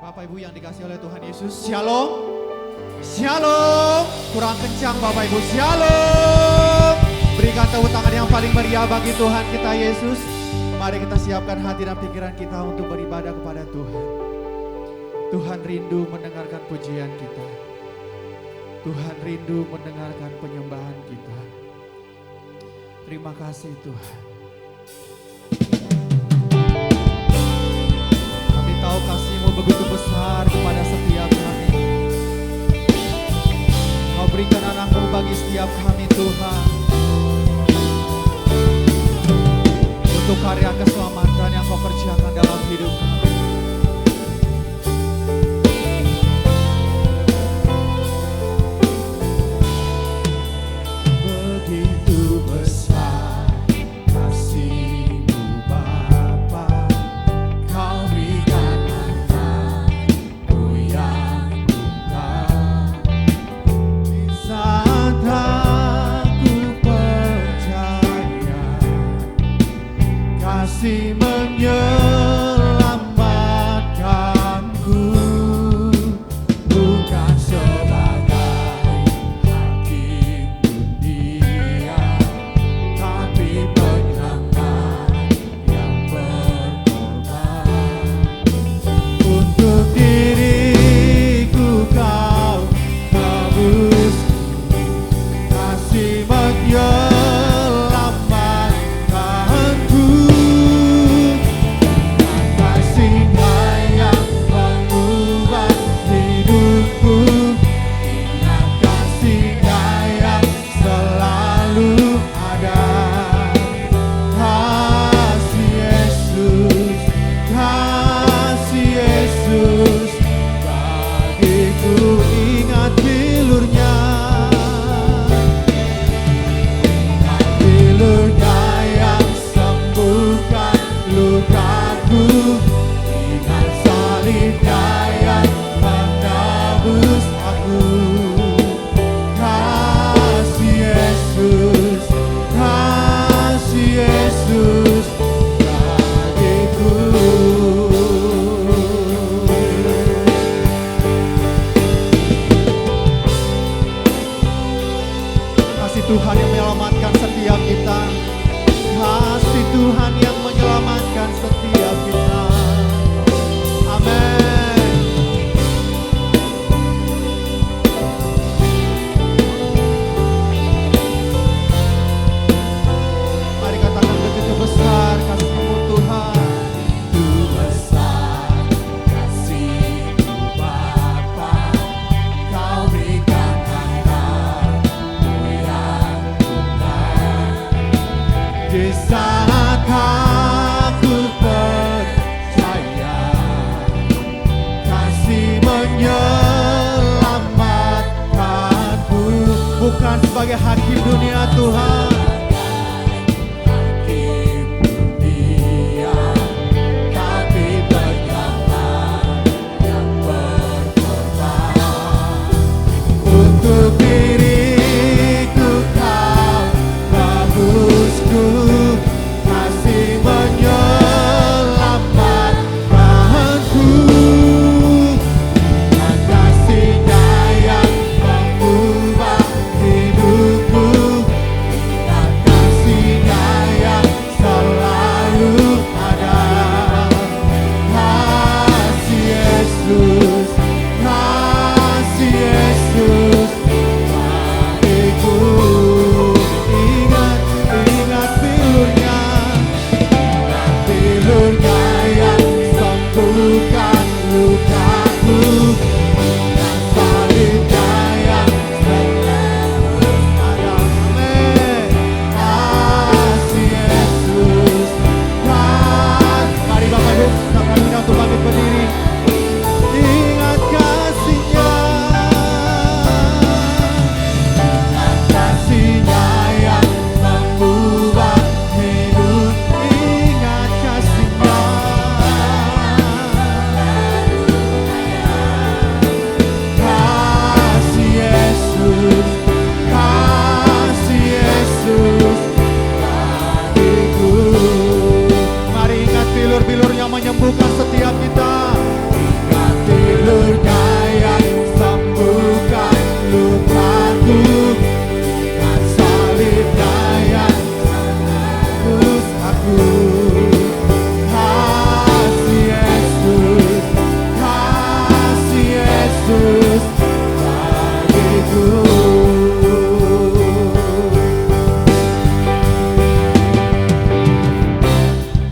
Bapak Ibu yang dikasihi oleh Tuhan Yesus, Shalom. Shalom. Kurang kencang Bapak Ibu, Shalom. Berikan tepuk tangan yang paling meriah bagi Tuhan kita Yesus. Mari kita siapkan hati dan pikiran kita untuk beribadah kepada Tuhan. Tuhan rindu mendengarkan pujian kita. Tuhan rindu mendengarkan penyembahan kita. Terima kasih Tuhan. Kami tahu kasih-Mu begitu besar kepada setiap kami. Kau berikan anak-Mu bagi setiap kami Tuhan. Untuk karya keselamatan yang Kau kerjakan dalam hidup kami. Tuhan yang menyelamatkan setiap kita. Kasih Tuhan yang menyelamatkan setiap kita. Amin. Mari katakan begitu besar kasih-Mu Tuhan. Di saat aku percaya kasih menyelamatkanku, bukan sebagai hakim dunia Tuhan, hakim dunia, tapi penyelamat yang berkorban untuk diriku Kau tebusku. Kasih menyelamatkanku, dan kasih-Nya yang mengubah hidupku, dan kasih-Nya yang selalu ada. Kasih Yesus, kasih Yesus bagiku. Ingat pilurnya yang sembuhkan lukaku, dan salibnya yang menebus ada. Amin. Kasih Yesus, mari Bapak Ibu, sama kita untuk bangkit berdiri. Ingat kasih-Nya, ingat kasih-Nya yang mengubah hidup. Ingat kasih-Nya, pilurnya yang sembuhkan lukaku, ingat salibnya yang tebus aku. Kasih Yesus, kasih Yesus bagiku.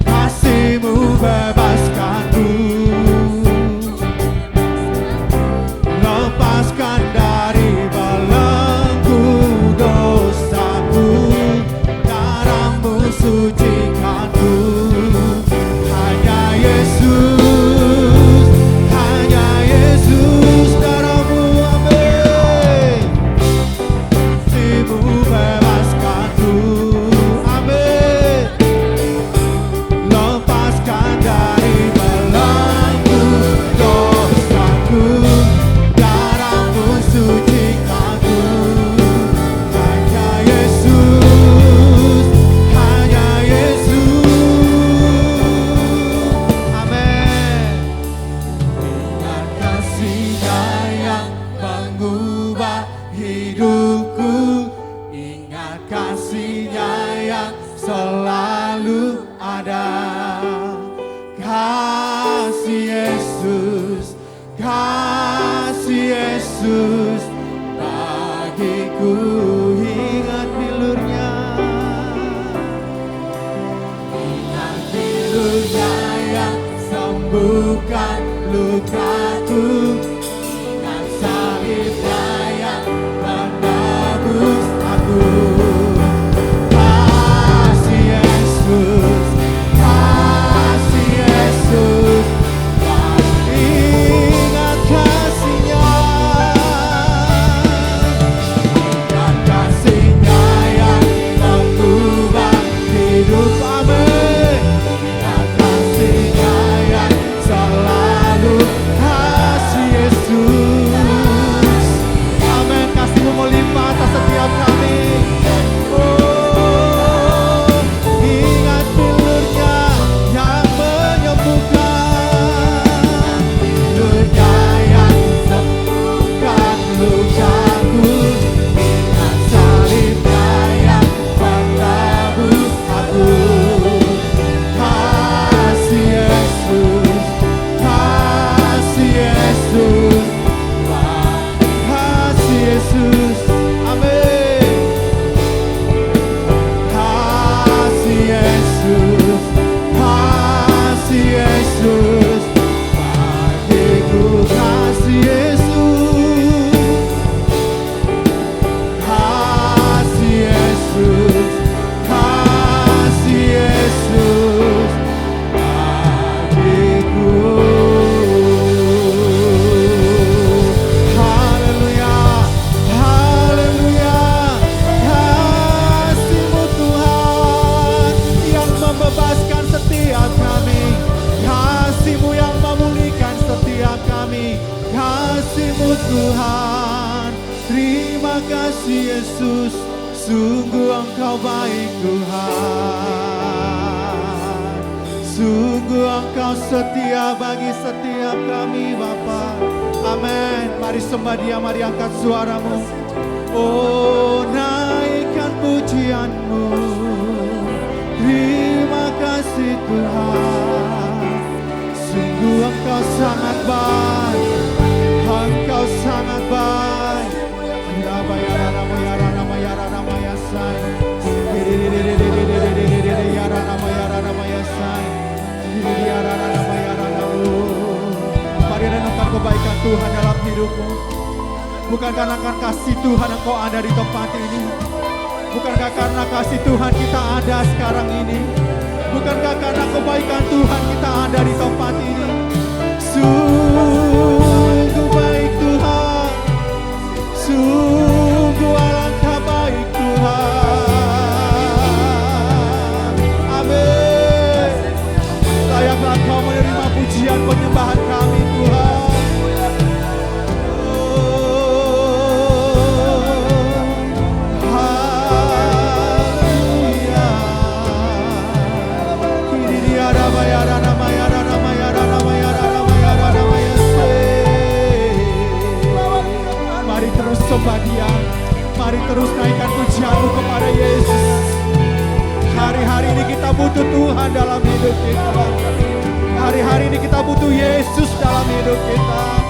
Kasih-Mu bebaskanku, lepaskan dari belenggu dosaku, darah-Mu sucikanku. Hanya Yesus, hanya Yesus, darah-Mu, amin. Kasih-Mu bebaskanku, amin. Lepaskan dari belenggu dosaku, darah-Mu sucikanku. Hanya Yesus, hanya Yesus, amin. Ingat kasih-Nya yang mengubah hidupku, ingat kasih-Nya yang selalu ada. Kasih Yesus, kasih Yesus bagiku. Ingat pilurnya, ingat pilurnya yang sembuhkan lukaku, ingat salibnya yang menebus aku. Kasih Yesus, kasih Yesus, ingat kasih-Nya, ingat kasih-Nya yang mengubah hidup, amin. Ingat kasih-Nya yang selalu, kasih Yesus, amin. Kasih-Mu melimpah atas setiap kami. Oh, ingat pilurnya yang menyembuhkan, pilurnya yang sembuhkan lukaku, ingat salibnya yang menebus aku. Kasih Yesus, kasih Yesus, kasih Yesus, amin. Kasih Yesus, kasih Yesus bagiku. Kasih Yesus, kasih Yesus, kasih Yesus bagiku. Haleluya, haleluya. Kasih-Mu Tuhan yang membebaskan setiap kami, kasih-Mu yang memulihkan setiap kami. Kasih-Mu Tuhan, terima kasih Yesus, sungguh Engkau baik Tuhan, sungguh Engkau setia bagi setiap kami Bapa. Amin. Mari sembah Dia, mari angkat suaramu. Oh, naikkan pujian-Mu. Terima kasih Tuhan, sungguh Engkau sangat baik, Engkau sangat baik. Mari renungkan kebaikan Tuhan dalam hidupmu. Bukan karena kasih Tuhan engkau ada di tempat ini, bukankah karena kasih Tuhan kita ada sekarang ini, bukankah karena kebaikan Tuhan kita ada di tempat ini. Sungguh baik Tuhan, sungguh alangkah baik Tuhan. Amin. Layaklah Kau menerima pujian penyembahan kami Tuhan. Haleluya. terus naikkan pujianmu kepada Yesus. Hari-hari ini kita butuh Tuhan dalam hidup kita. Hari-hari ini kita butuh Yesus dalam hidup kita.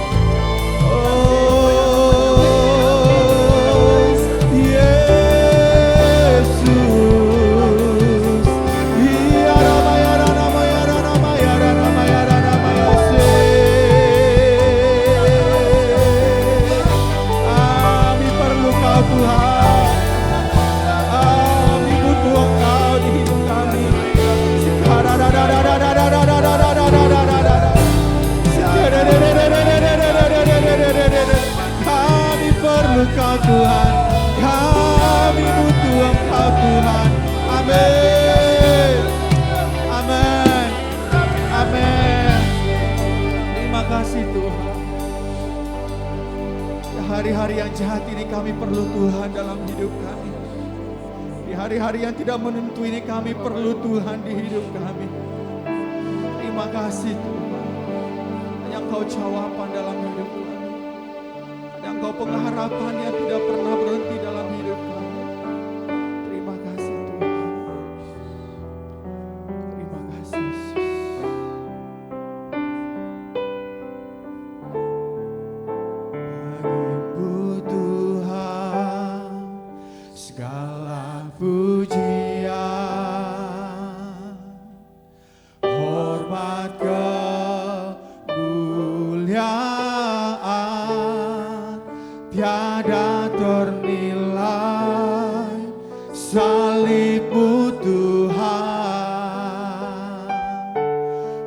Engkau Tuhan, kami butuh Engkau Tuhan. Amin, amin, amin. Terima kasih Tuhan. Di hari-hari yang jahat ini kami perlu Tuhan dalam hidup kami. Di hari-hari yang tidak menentu ini kami perlu Tuhan di hidup kami. Terima kasih Tuhan. Hanya Engkau jawaban dalam hidup kami. Engkau pengharapan yang tidak pernah berhenti dalam hidup kami. Terima kasih Tuhan. Terima kasih Yesus. Bagimu Tuhan segala pujian, hormat kemuliaan tiada ternilai, salibmu Tuhan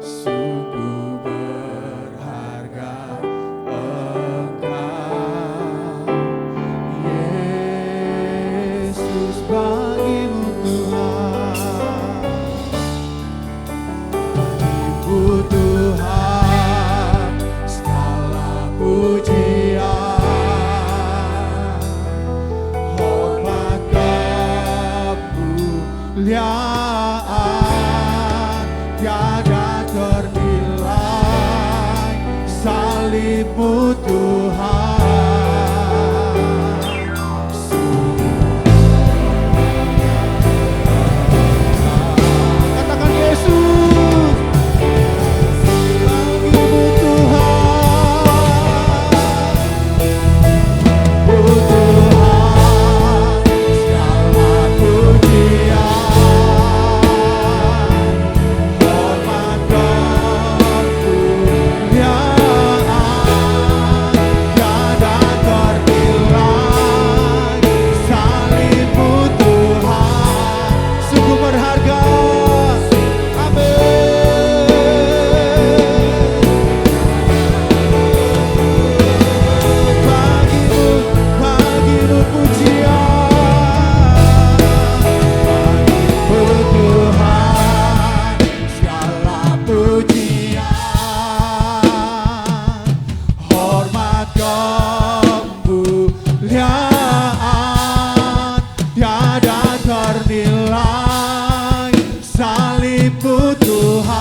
sungguh berharga. Engkau Yesus, bagimu Tuhan, bagimu Tuhan segala pujian, kemuliaan tiada ternilai, salibmu Tuhan katakan Yesus, bagimu Tuhan, Tuhan segala pujian, hormat kemuliaan tiada ternilai, salibmu Tuhan sungguh berharga. Bagimu pujian, bagimu Tuhan segala pujian, hormat kemuliaan tiada ternilai, salibmu Tuhan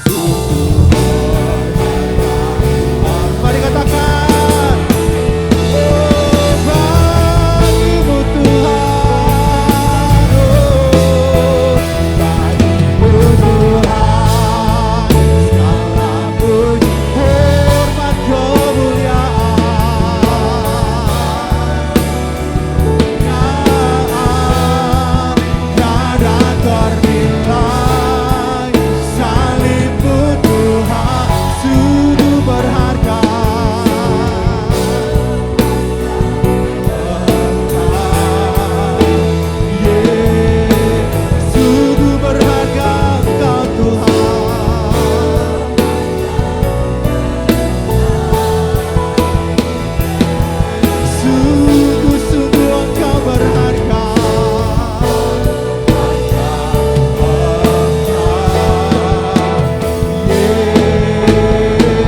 sungguh berharga. Mari katakan, oh bagimu Tuhan, oh bagimu Tuhan segala puji, hormat kemuliaan tiada ternilai, salibmu Tuhan sungguh berharga. Sungguh berharga Engkau Tuhan, sungguh-sungguh Engkau berharga.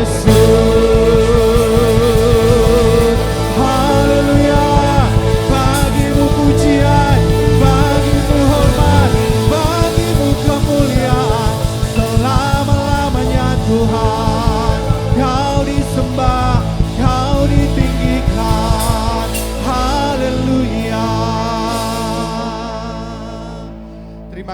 Yesus, haleluya. Bagimu pujian, bagimu hormat, bagimu kemuliaan selama-lamanya Tuhan. Kau disembah, kau ditinggikan.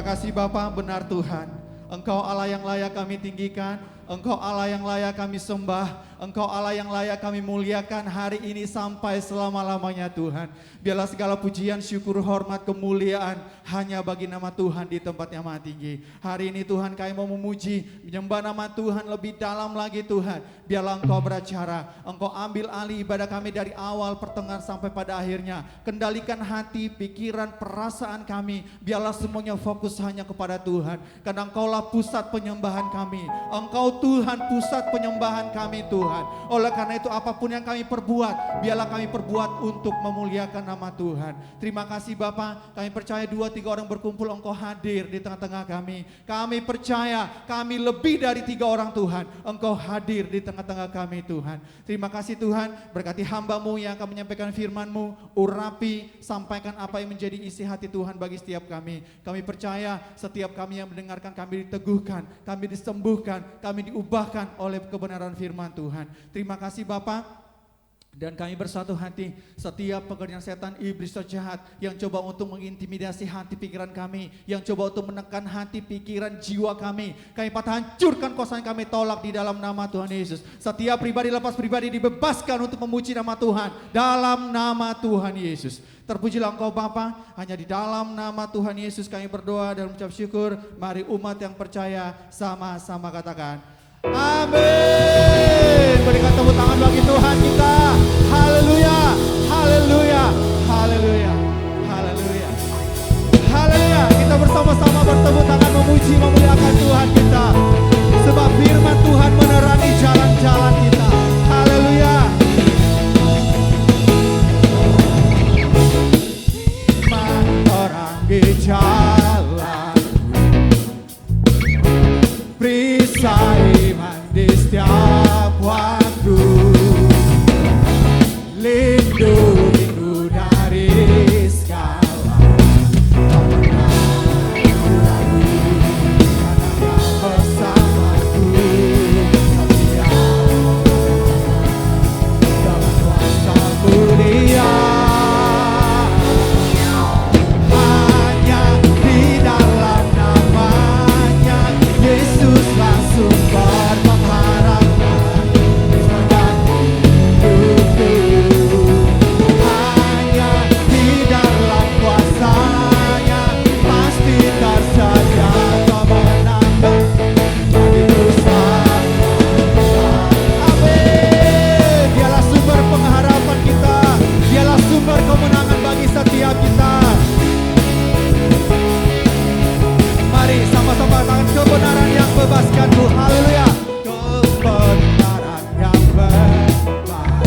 Terima kasih Bapa, benar Tuhan. Engkau Allah yang layak kami tinggikan, Engkau Allah yang layak kami sembah, Engkau Allah yang layak kami muliakan hari ini sampai selama-lamanya Tuhan. Biarlah segala pujian, syukur, hormat, kemuliaan hanya bagi nama Tuhan di tempat yang maha tinggi. Hari ini Tuhan kami mau memuji, menyembah nama Tuhan lebih dalam lagi Tuhan. Biarlah Engkau beracara, Engkau ambil alih ibadah kami dari awal, pertengahan sampai pada akhirnya. Kendalikan hati, pikiran, perasaan kami. Biarlah semuanya fokus hanya kepada Tuhan. Karena Engkaulah pusat penyembahan kami. Engkau Tuhan pusat penyembahan kami Tuhan. Oleh karena itu apapun yang kami perbuat, biarlah kami perbuat untuk memuliakan nama Tuhan. Terima kasih Bapa, kami percaya 2-3 orang berkumpul Engkau hadir di tengah-tengah kami. Kami percaya kami lebih dari 3 orang Tuhan. Engkau hadir di tengah-tengah kami Tuhan. Terima kasih Tuhan, berkati hamba-Mu yang akan menyampaikan firman-Mu. Urapi, sampaikan apa yang menjadi isi hati Tuhan bagi setiap kami. Kami percaya setiap kami yang mendengarkan kami diteguhkan, kami disembuhkan, kami diubahkan oleh kebenaran firman Tuhan. Terima kasih Bapa. Dan kami bersatu hati, setiap pekerjaan setan, iblis terjahat yang coba untuk mengintimidasi hati pikiran kami, yang coba untuk menekan hati pikiran jiwa kami patah hancurkan, kuasanya kami tolak di dalam nama Tuhan Yesus. Setiap pribadi lepas pribadi dibebaskan untuk memuji nama Tuhan dalam nama Tuhan Yesus. Terpujilah Engkau Bapa, hanya di dalam nama Tuhan Yesus kami berdoa dan mengucap syukur. Mari umat yang percaya sama-sama katakan amin. Berikan tepuk tangan bagi Tuhan kita. Haleluya, haleluya, haleluya, haleluya, haleluya. Kita bersama-sama bertepuk tangan memuji, memuliakan Tuhan kita. Sebab firman Tuhan menerangi jalan-jalan kita. Haleluya. Orang di jalan, perisai di setiap waktu, lindungiku dari segala kemenangan, karena Kau bersamaku setia dalam kuasa-Mu Dia. Hanya di dalam namanya Yesus langsung berpengharapan sepanjang hidupku. Hanya di dalam kuasanya pasti tersedia kemenangan bagiku selamanya. Amin. Dialah sumber pengharapan kita, Dialah sumber kemenangan bagi setiap kita. Mari sama-sama tangan kebenaran yang bebaskanku. Haleluya. Kebenaran yang bebaskan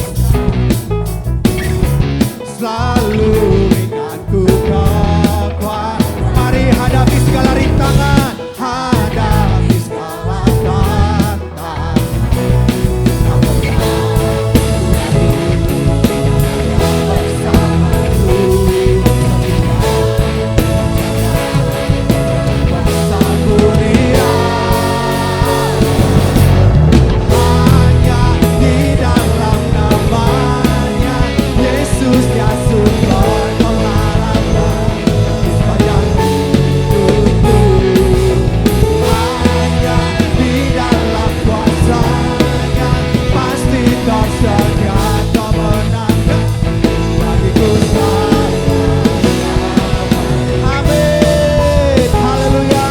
selalu ingatku kekuatan. Mari hadapi segala rintangan, hadapi segala tantangan. Bersamaku bersamaku Dia. Hanya di dalam namanya Yesus Dia sumber pengharapan sepanjang hidupku. Hanya di dalam kuasanya pasti tersedia kemenangan bagiku selamanya. Amin. Haleluya.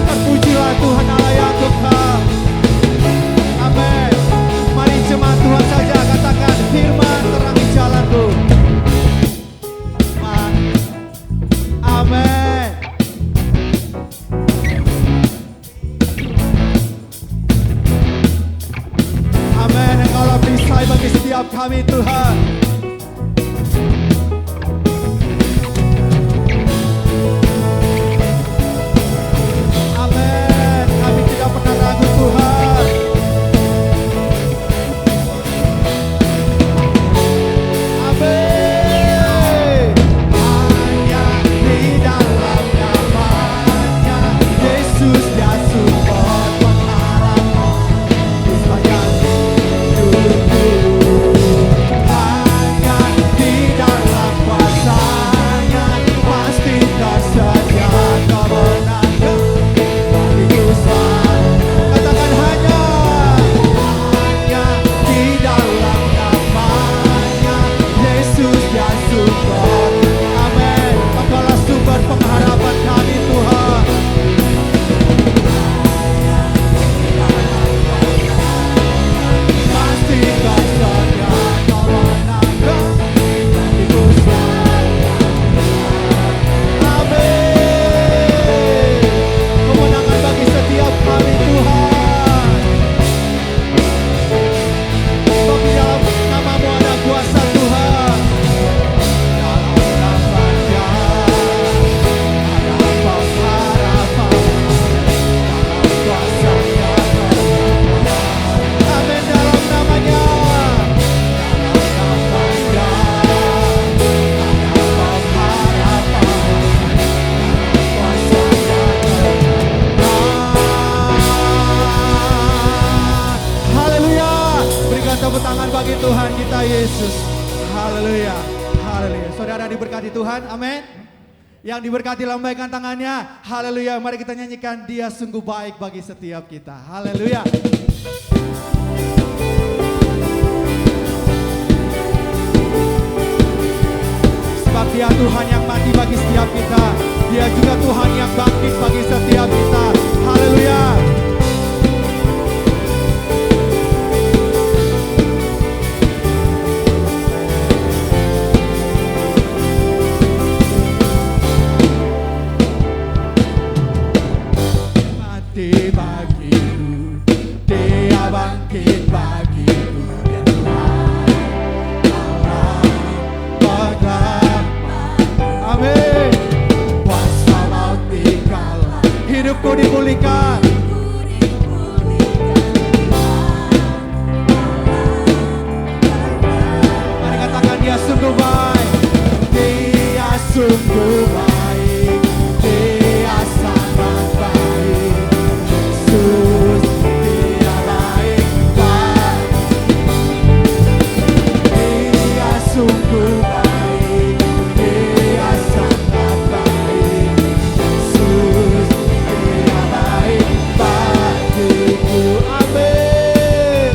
Terpujilah Tuhan Allah yang kekal. Amin. Mari jemaat Tuhan saja katakan firman terangi jalanku. Amin. Amin. Engkaulah perisai bagi setiap kami Tuhan. Amin. Kami tidak pernah ragu Tuhan. Amin. Hanya di dalam namanya Yesus Dia sumber pengharapan sepanjang hidupku. tepuk tangan bagi Tuhan kita Yesus. Haleluya. Haleluya. Saudara diberkati Tuhan. Amin. Yang diberkati lambaikan tangannya. Haleluya. Mari kita nyanyikan Dia sungguh baik bagi setiap kita. Haleluya. Sebab Dia Tuhan yang mati bagi setiap kita. Dia juga Tuhan yang bangkit bagi setiap kita. Haleluya. Mati bagiku, Dia bangkit bagiku. Dia Tuhan Allah berdamai. Amin. Kuasa maut dikalah, hidupku dipulihkan. Mari katakan Dia sungguh baik. Dia sungguh baik. Dia sangat baik. Yesus, Dia baik, baik. Dia sungguh baik. Dia sangat baik. Yesus, Dia baik bagiku. Amin.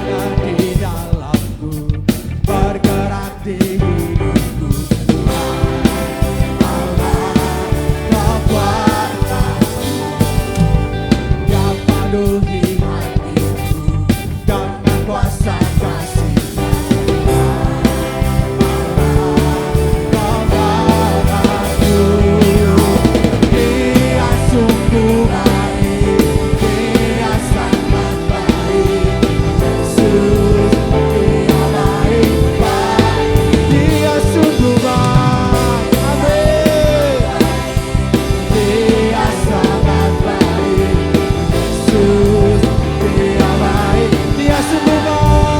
Dan di dalamku bergerak di hidupku. Tuhan Allah kekuatanku, yang penuhi hatiku dengan kuasa kasih-Nya. Dia sungguh baik, Dia sangat baik. Yesus, Dia baik, baik. Dia sungguh baik, amin. Dia sangat baik. Yesus, Dia baik. Dia sungguh baik.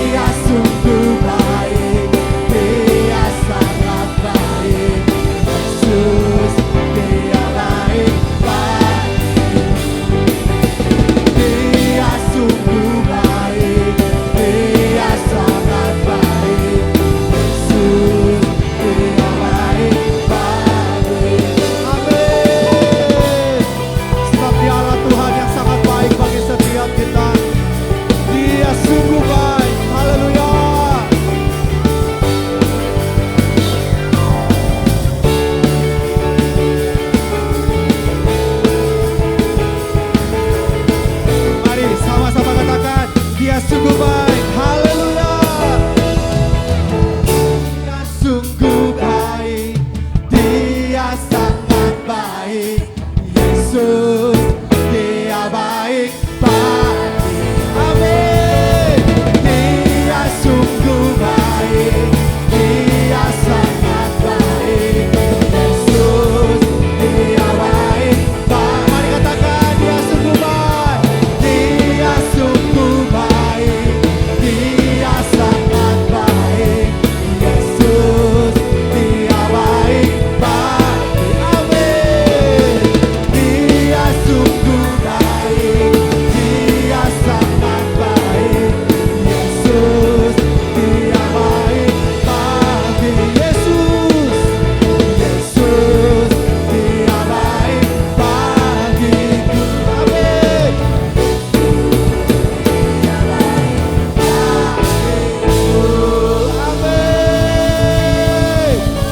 Dia sungguh baik. Dia sangat baik. Yesus, Dia baik, baik. Dia sungguh baik. Dia sangat baik. Yesus, Dia baik, baik. Amin. Sebab Dialah Tuhan yang sangat baik bagi setiap kita. Dia sungguh baik. Haleluya. Mari sama-sama katakan Dia sungguh baik. Haleluya. Dia sungguh baik. Dia sangat baik. Yesus, Dia baik bagi. Amin. Dia sungguh baik. Dia sangat baik. Yesus, Dia baik bagi. Mari katakan Dia sungguh baik. Dia sungguh baik. Dia sangat baik. Yesus, Dia baik bagi. Amin. Dia sungguh baik. Dia sangat baik. Yesus, Dia baik bagi. Yesus, Yesus, Dia baik bagiku. Amin. Amin.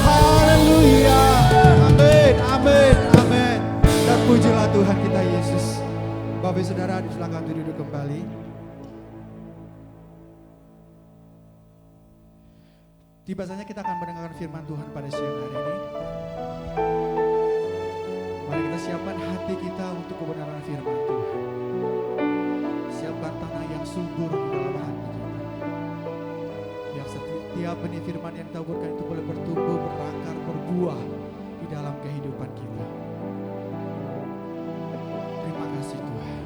Haleluya. Amin. Amin. Amin. Dan pujilah Tuhan kita Yesus. Bapak Saudara silakan duduk kembali. Tiba saja kita akan mendengarkan firman Tuhan pada siang hari ini. Mari kita siapkan hati kita untuk kebenaran firman Tuhan. Siapkan tanah yang subur di dalam hati kita. Biar setiap benih firman yang ditaburkan itu boleh bertumbuh, berakar, berbuah di dalam kehidupan kita. Terima kasih Tuhan.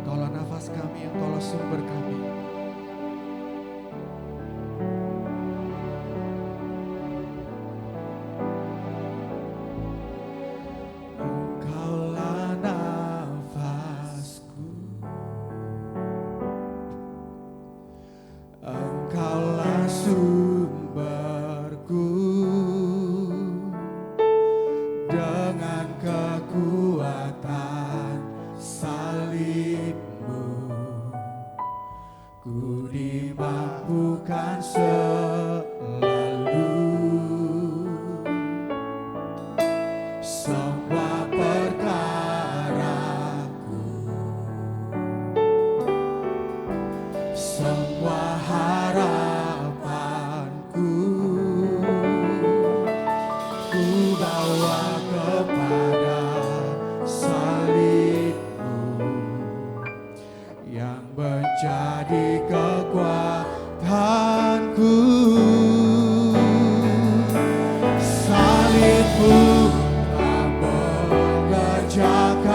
Engkaulah nafas kami, Engkaulah sumber kami. Engkau semua perkaraku, semua harapanku, ku bawa kepada salib-Mu yang menjadi kekuatanku. Salib-Mu telah mengerjakan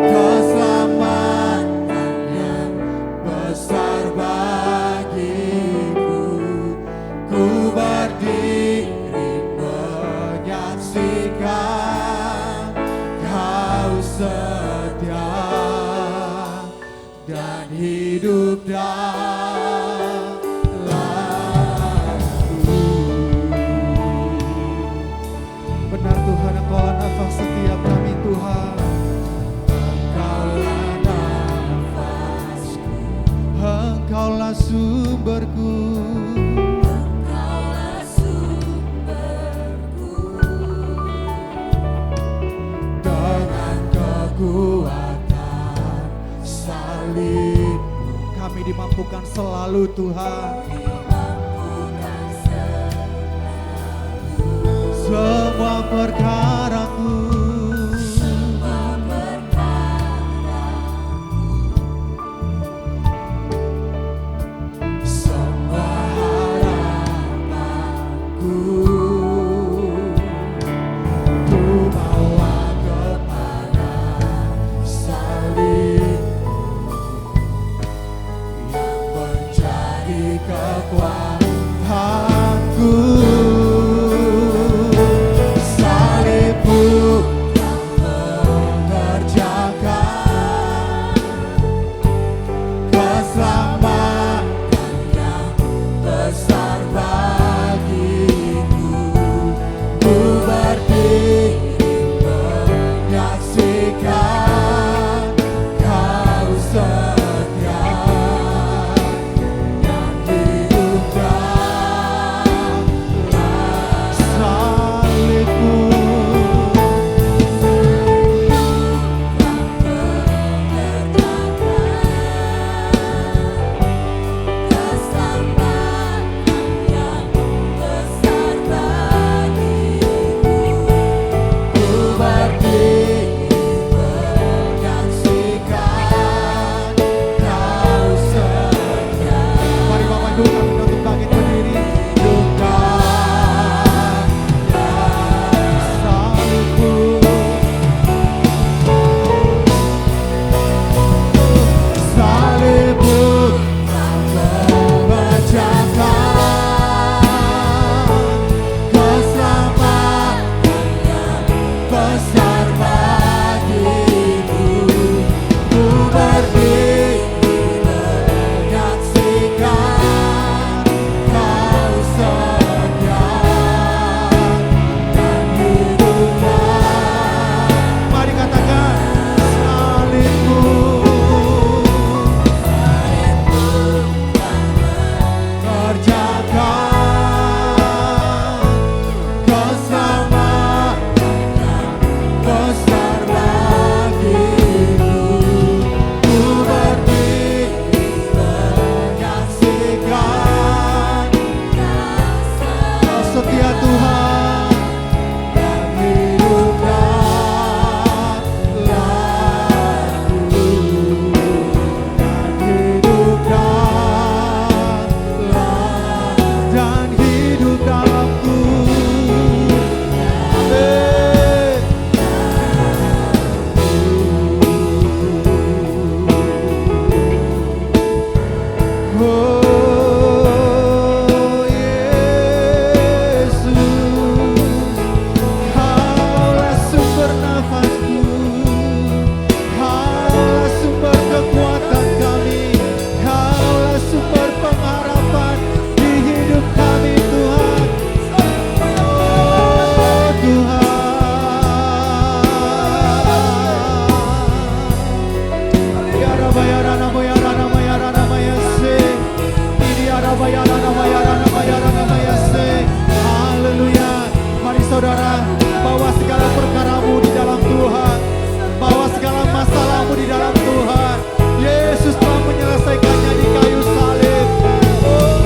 keselamatan yang besar bagiku. Ku berdiri menyaksikan Kau setia dan hidup dalamku. Benar Tuhan, Engkaulah nafas setiap kami Tuhan. Engkaulah nafasku, Engkaulah sumberku, Engkaulah sumberku. dengan kekuatan salib-Mu kami dimampukan selalu Tuhan. Dimampukan Semua perkaraku, semua perkaraku, semua harapanku, ku bawa kepada salib-Mu yang menjadi kekuatanku. Salib saudara, bawa segala perkaramu di dalam Tuhan, bawa segala masalahmu di dalam Tuhan. Yesus telah menyelesaikannya di kayu salib. Oh,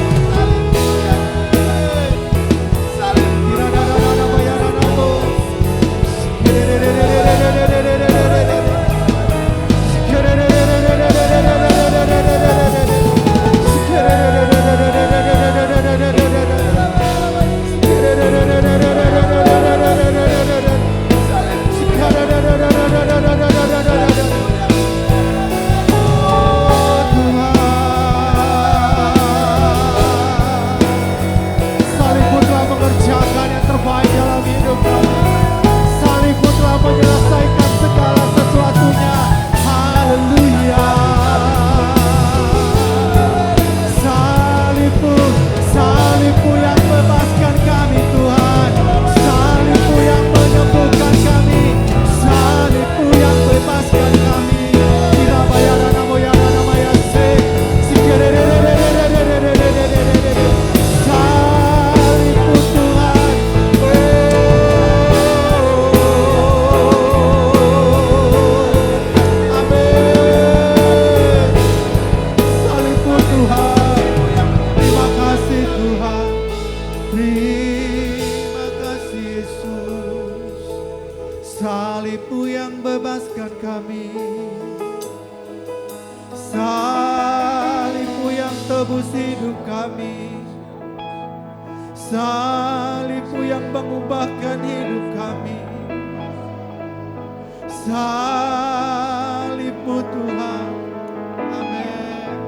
salibmu telah mengerjakan yang terbaik dalam hidup kami. Salibmu telah menyelesaikan segala sesuatunya. Haleluya. Salibmu yang bebaskan kami Tuhan. Salibmu yang menyembuhkan kami. Salibmu yang bebaskan kami. Salibmu Tuhan. Amin. Salibmu Tuhan. Terima kasih Tuhan. Terima kasih Yesus. Salibmu yang bebaskan kami. Salibmu yang tebus hidup kami. Salibmu yang mengubahkan hidup kami. Salibmu Tuhan. Amin.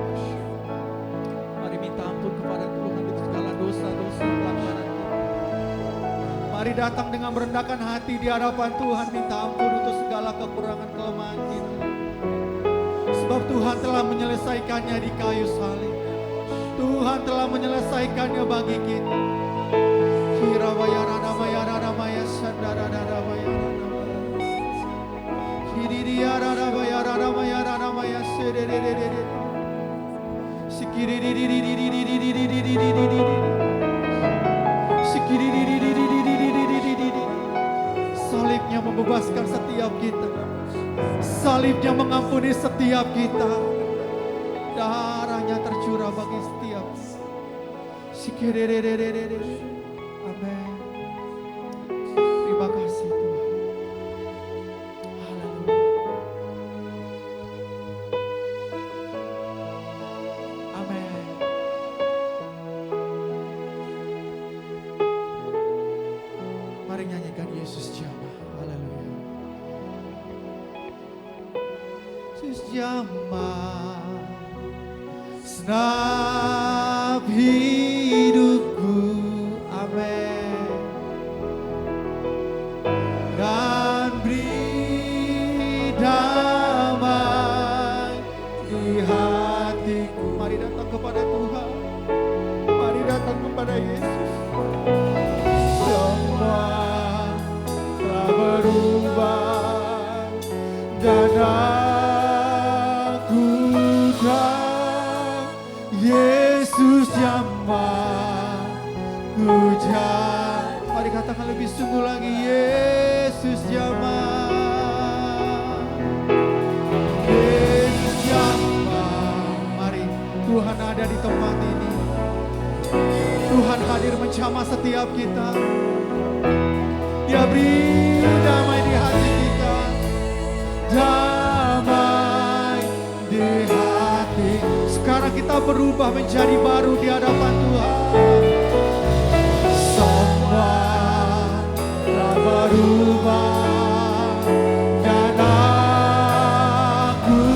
Mari minta ampun kepada Tuhan untuk segala dosa-dosa pelanggaran kita. Mari datang dengan merendahkan hati di hadapan Tuhan, minta ampun untuk segala kekurangan kelemahan kita. Sebab Tuhan telah menyelesaikannya di kayu salib. Tuhan telah menyelesaikannya bagi kita. Salibnya membebaskan setiap kita. Salibnya mengampuni setiap kita. Darahnya tercurah bagi setiap. Amin. Terima kasih Tuhan. Haleluya. Amin. Mari nyanyikan Yesus Jama. Haleluya. Yesus Jama. Senap hidupku, amin. Dan beri damai di hatiku. Mari datang kepada Tuhan. Mari datang kepada Yesus. Semua telah berubah dan aku Yesus Jama hujan. Mari katakan lebih sungguh lagi. Yesus Jama. Yesus Jama. Mari Tuhan ada di tempat ini. Tuhan hadir menjamah setiap kita. Dia beri damai di hati kita. Damai di hati. Sekarang kita berubah menjadi baru di hadapan Tuhan. Semua telah berubah dan aku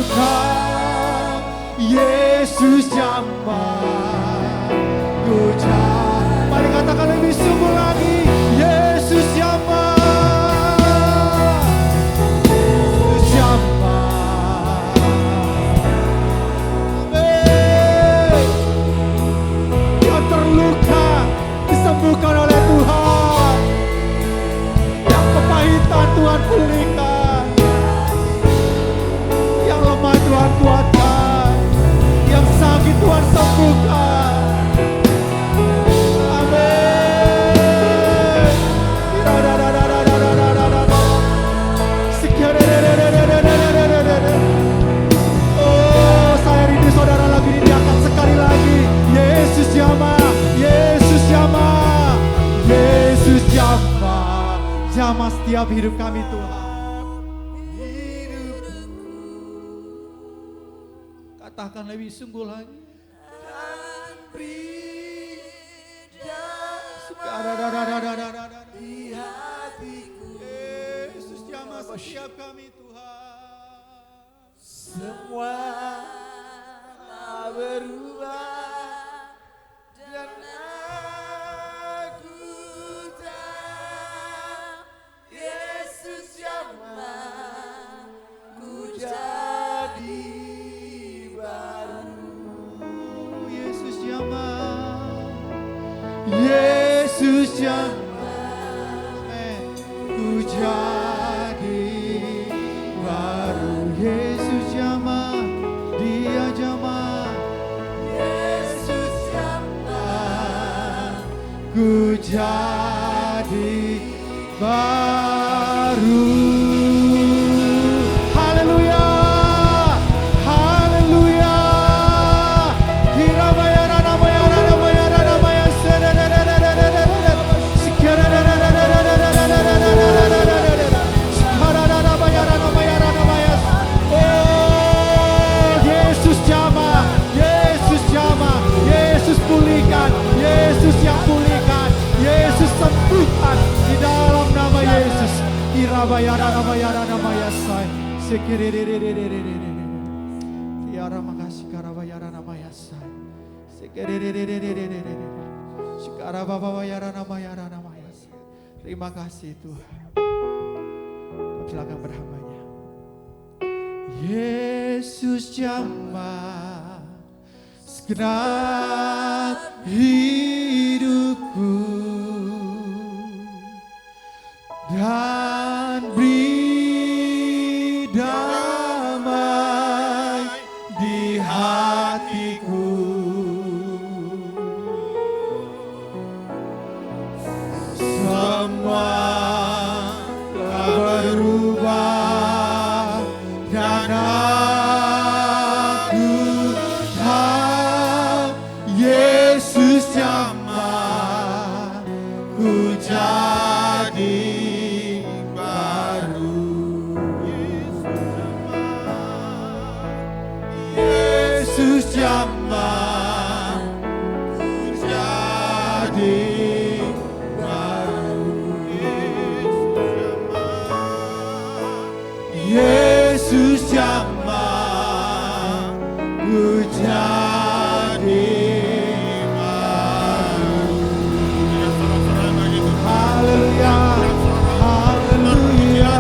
tahu Yesus jamah hujan. Mari katakan lebih sungguh lagi. Yesus jamah. Yesus jamah. Terluka disembuhkan oleh Tuhan. Yang kepahitan Tuhan pulihkan. Yang lemah Tuhan kuatkan. Yang sakit Tuhan sembuhkan. Amin. jamah setiap hidup kami Tuhan. Katakan lebih sungguh lagi. Di hatiku, Yesus jamah setiap kami Tuhan. semua berubah dan aku tahu Yesus jamah ku jadi baru. Yesus jamah, Yesus jamah, ku jadi baru. Yesus jamah, Dia jamah, Yesus jamah ku jadi baru. Haleluya, haleluya. Yesus jamah, Yesus jamah, Yesus pulihkan, Yesus yang pulihkan, Yesus sembuhkan di dalam nama Yesus. Irabayara nama Yesai. Tiara makasih karabayara nama Yesai. Nama Yesai. Terima kasih Tuhan. Silakan berhambanya. Yesus jamah segenap hidupku dan beri damai di hatiku. Semua telah berubah dan aku tahu Yesus jamah ku jadi baru. Yesus jamah ku jadi baru. Yesus jamah ku jadi baru. Haleluya, haleluya.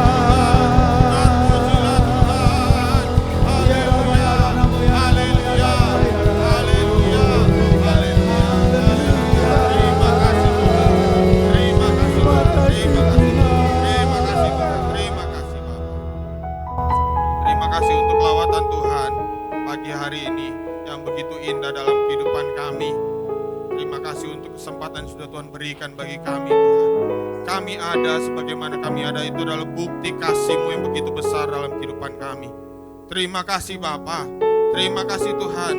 Terima kasih untuk lawatan Tuhan pagi hari ini yang begitu indah dalam kehidupan kami. Terima kasih untuk kesempatan yang sudah Tuhan berikan bagi kami Tuhan. Kami ada sebagaimana kami ada itu adalah bukti kasih-Mu yang begitu besar dalam kehidupan kami. Terima kasih Bapa, terima kasih Tuhan.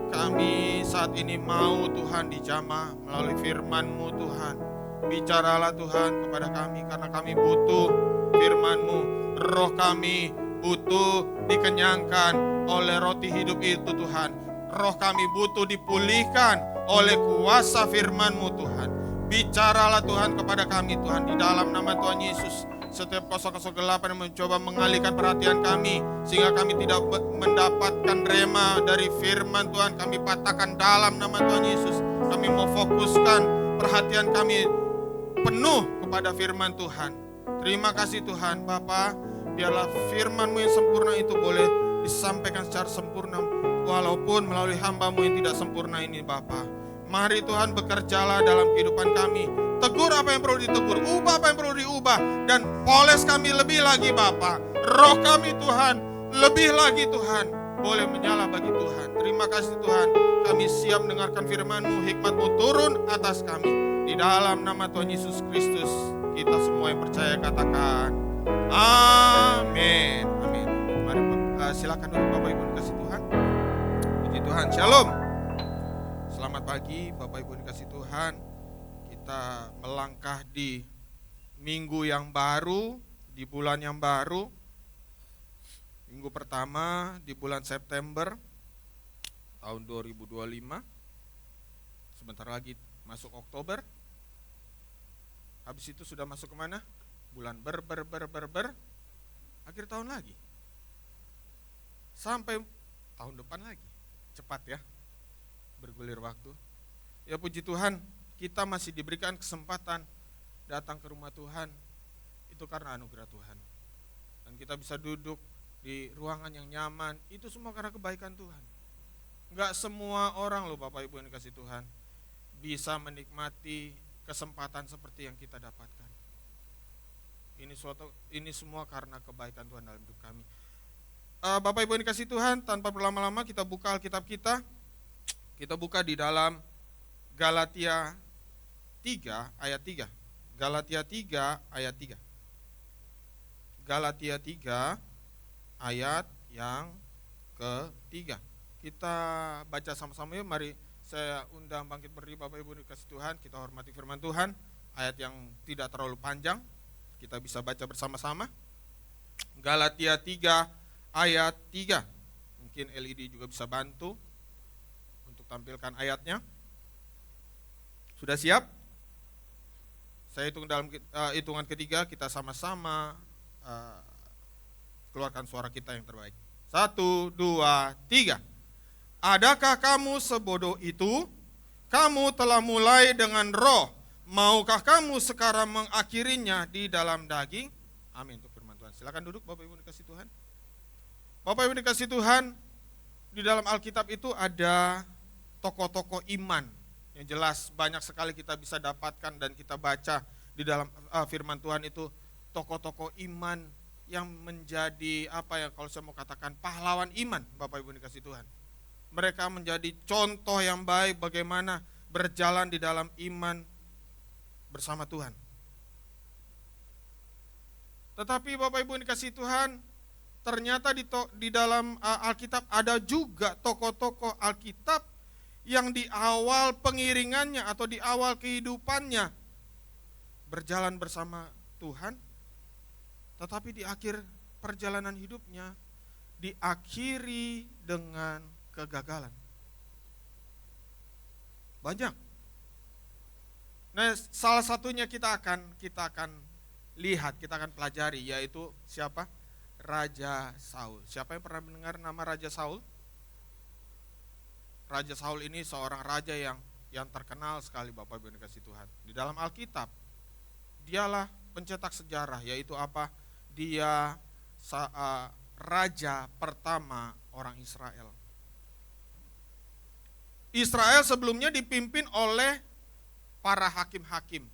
Kami saat ini mau Tuhan dijamah melalui firman-Mu Tuhan. Bicaralah Tuhan kepada kami karena kami butuh firman-Mu. Roh kami butuh dikenyangkan oleh roti hidup itu Tuhan. Roh kami butuh dipulihkan oleh kuasa firman-Mu Tuhan. Bicaralah Tuhan kepada kami Tuhan di dalam nama Tuhan Yesus. Setiap kegelapan yang mencoba mengalihkan perhatian kami sehingga kami tidak mendapatkan rema dari firman Tuhan, kami patahkan dalam nama Tuhan Yesus. Kami mau fokuskan perhatian kami penuh kepada firman Tuhan. Terima kasih Tuhan Bapa, biarlah firman-Mu yang sempurna itu boleh disampaikan secara sempurna walaupun melalui hamba-Mu yang tidak sempurna ini Bapa. Mari Tuhan bekerjalah dalam kehidupan kami. Tegur apa yang perlu ditegur, ubah apa yang perlu diubah, dan poles kami lebih lagi Bapa. Roh kami Tuhan, lebih lagi Tuhan, boleh menyala bagi Tuhan. Terima kasih Tuhan, kami siap mendengarkan firman-Mu, hikmat-Mu turun atas kami. Di dalam nama Tuhan Yesus Kristus, kita semua yang percaya katakan, amin. Amin. Mari silakan dulu Bapak Ibu dikasih Tuhan. Puji Tuhan, shalom. Selamat pagi Bapak Ibu dikasih Tuhan. kita melangkah di minggu yang baru, di bulan yang baru. Minggu pertama di bulan September tahun 2025. Sebentar lagi masuk Oktober. Habis itu sudah masuk kemana? Bulan akhir tahun lagi. Sampai tahun depan lagi. Cepat ya, bergulir waktu. Ya puji Tuhan, kita masih diberikan kesempatan datang ke rumah Tuhan. Itu karena anugerah Tuhan. Dan kita bisa duduk di ruangan yang nyaman, itu semua karena kebaikan Tuhan. Enggak semua orang loh Bapak Ibu yang dikasih Tuhan bisa menikmati kesempatan seperti yang kita dapatkan. Ini semua karena kebaikan Tuhan dalam hidup kami. Bapak Ibu yang dikasih Tuhan, tanpa berlama-lama kita buka Alkitab kita. Kita buka di dalam Galatia 3 ayat 3. Galatia 3 ayat 3. Galatia 3 ayat yang ketiga. Kita baca sama-sama yuk, mari saya undang bangkit berdiri Bapak Ibu dikasih Tuhan, kita hormati firman Tuhan, ayat yang tidak terlalu panjang, kita bisa baca bersama-sama. Galatia 3 ayat 3. Mungkin LED juga bisa bantu untuk tampilkan ayatnya. Sudah siap? Saya hitung dalam hitungan ketiga, kita sama-sama keluarkan suara kita yang terbaik. 1, 2, 3. Adakah kamu sebodoh itu? Kamu telah mulai dengan roh. Maukah kamu sekarang mengakhirinya di dalam daging? Amin untuk firman Tuhan. Silakan duduk Bapak Ibu dikasih Tuhan. Bapak Ibu dikasih Tuhan, di dalam Alkitab itu ada tokoh-tokoh iman. Yang jelas banyak sekali kita bisa dapatkan dan kita baca di dalam firman Tuhan itu tokoh-tokoh iman yang menjadi apa ya kalau saya mau katakan pahlawan iman Bapak Ibu dikasih Tuhan. Mereka menjadi contoh yang baik bagaimana berjalan di dalam iman bersama Tuhan. Tetapi Bapak Ibu dikasih Tuhan, ternyata di dalam Alkitab ada juga tokoh-tokoh Alkitab yang di awal pengiringannya atau di awal kehidupannya berjalan bersama Tuhan, tetapi di akhir perjalanan hidupnya diakhiri dengan kegagalan. Banyak. Nah, salah satunya kita akan lihat, kita akan pelajari, yaitu siapa? Raja Saul. Siapa yang pernah mendengar nama Raja Saul? Raja Saul ini seorang raja yang terkenal sekali Bapak Ibu yang dikasih Tuhan. Di dalam Alkitab, dialah pencetak sejarah, yaitu apa? Dia raja pertama orang Israel. Israel sebelumnya dipimpin oleh para hakim-hakim.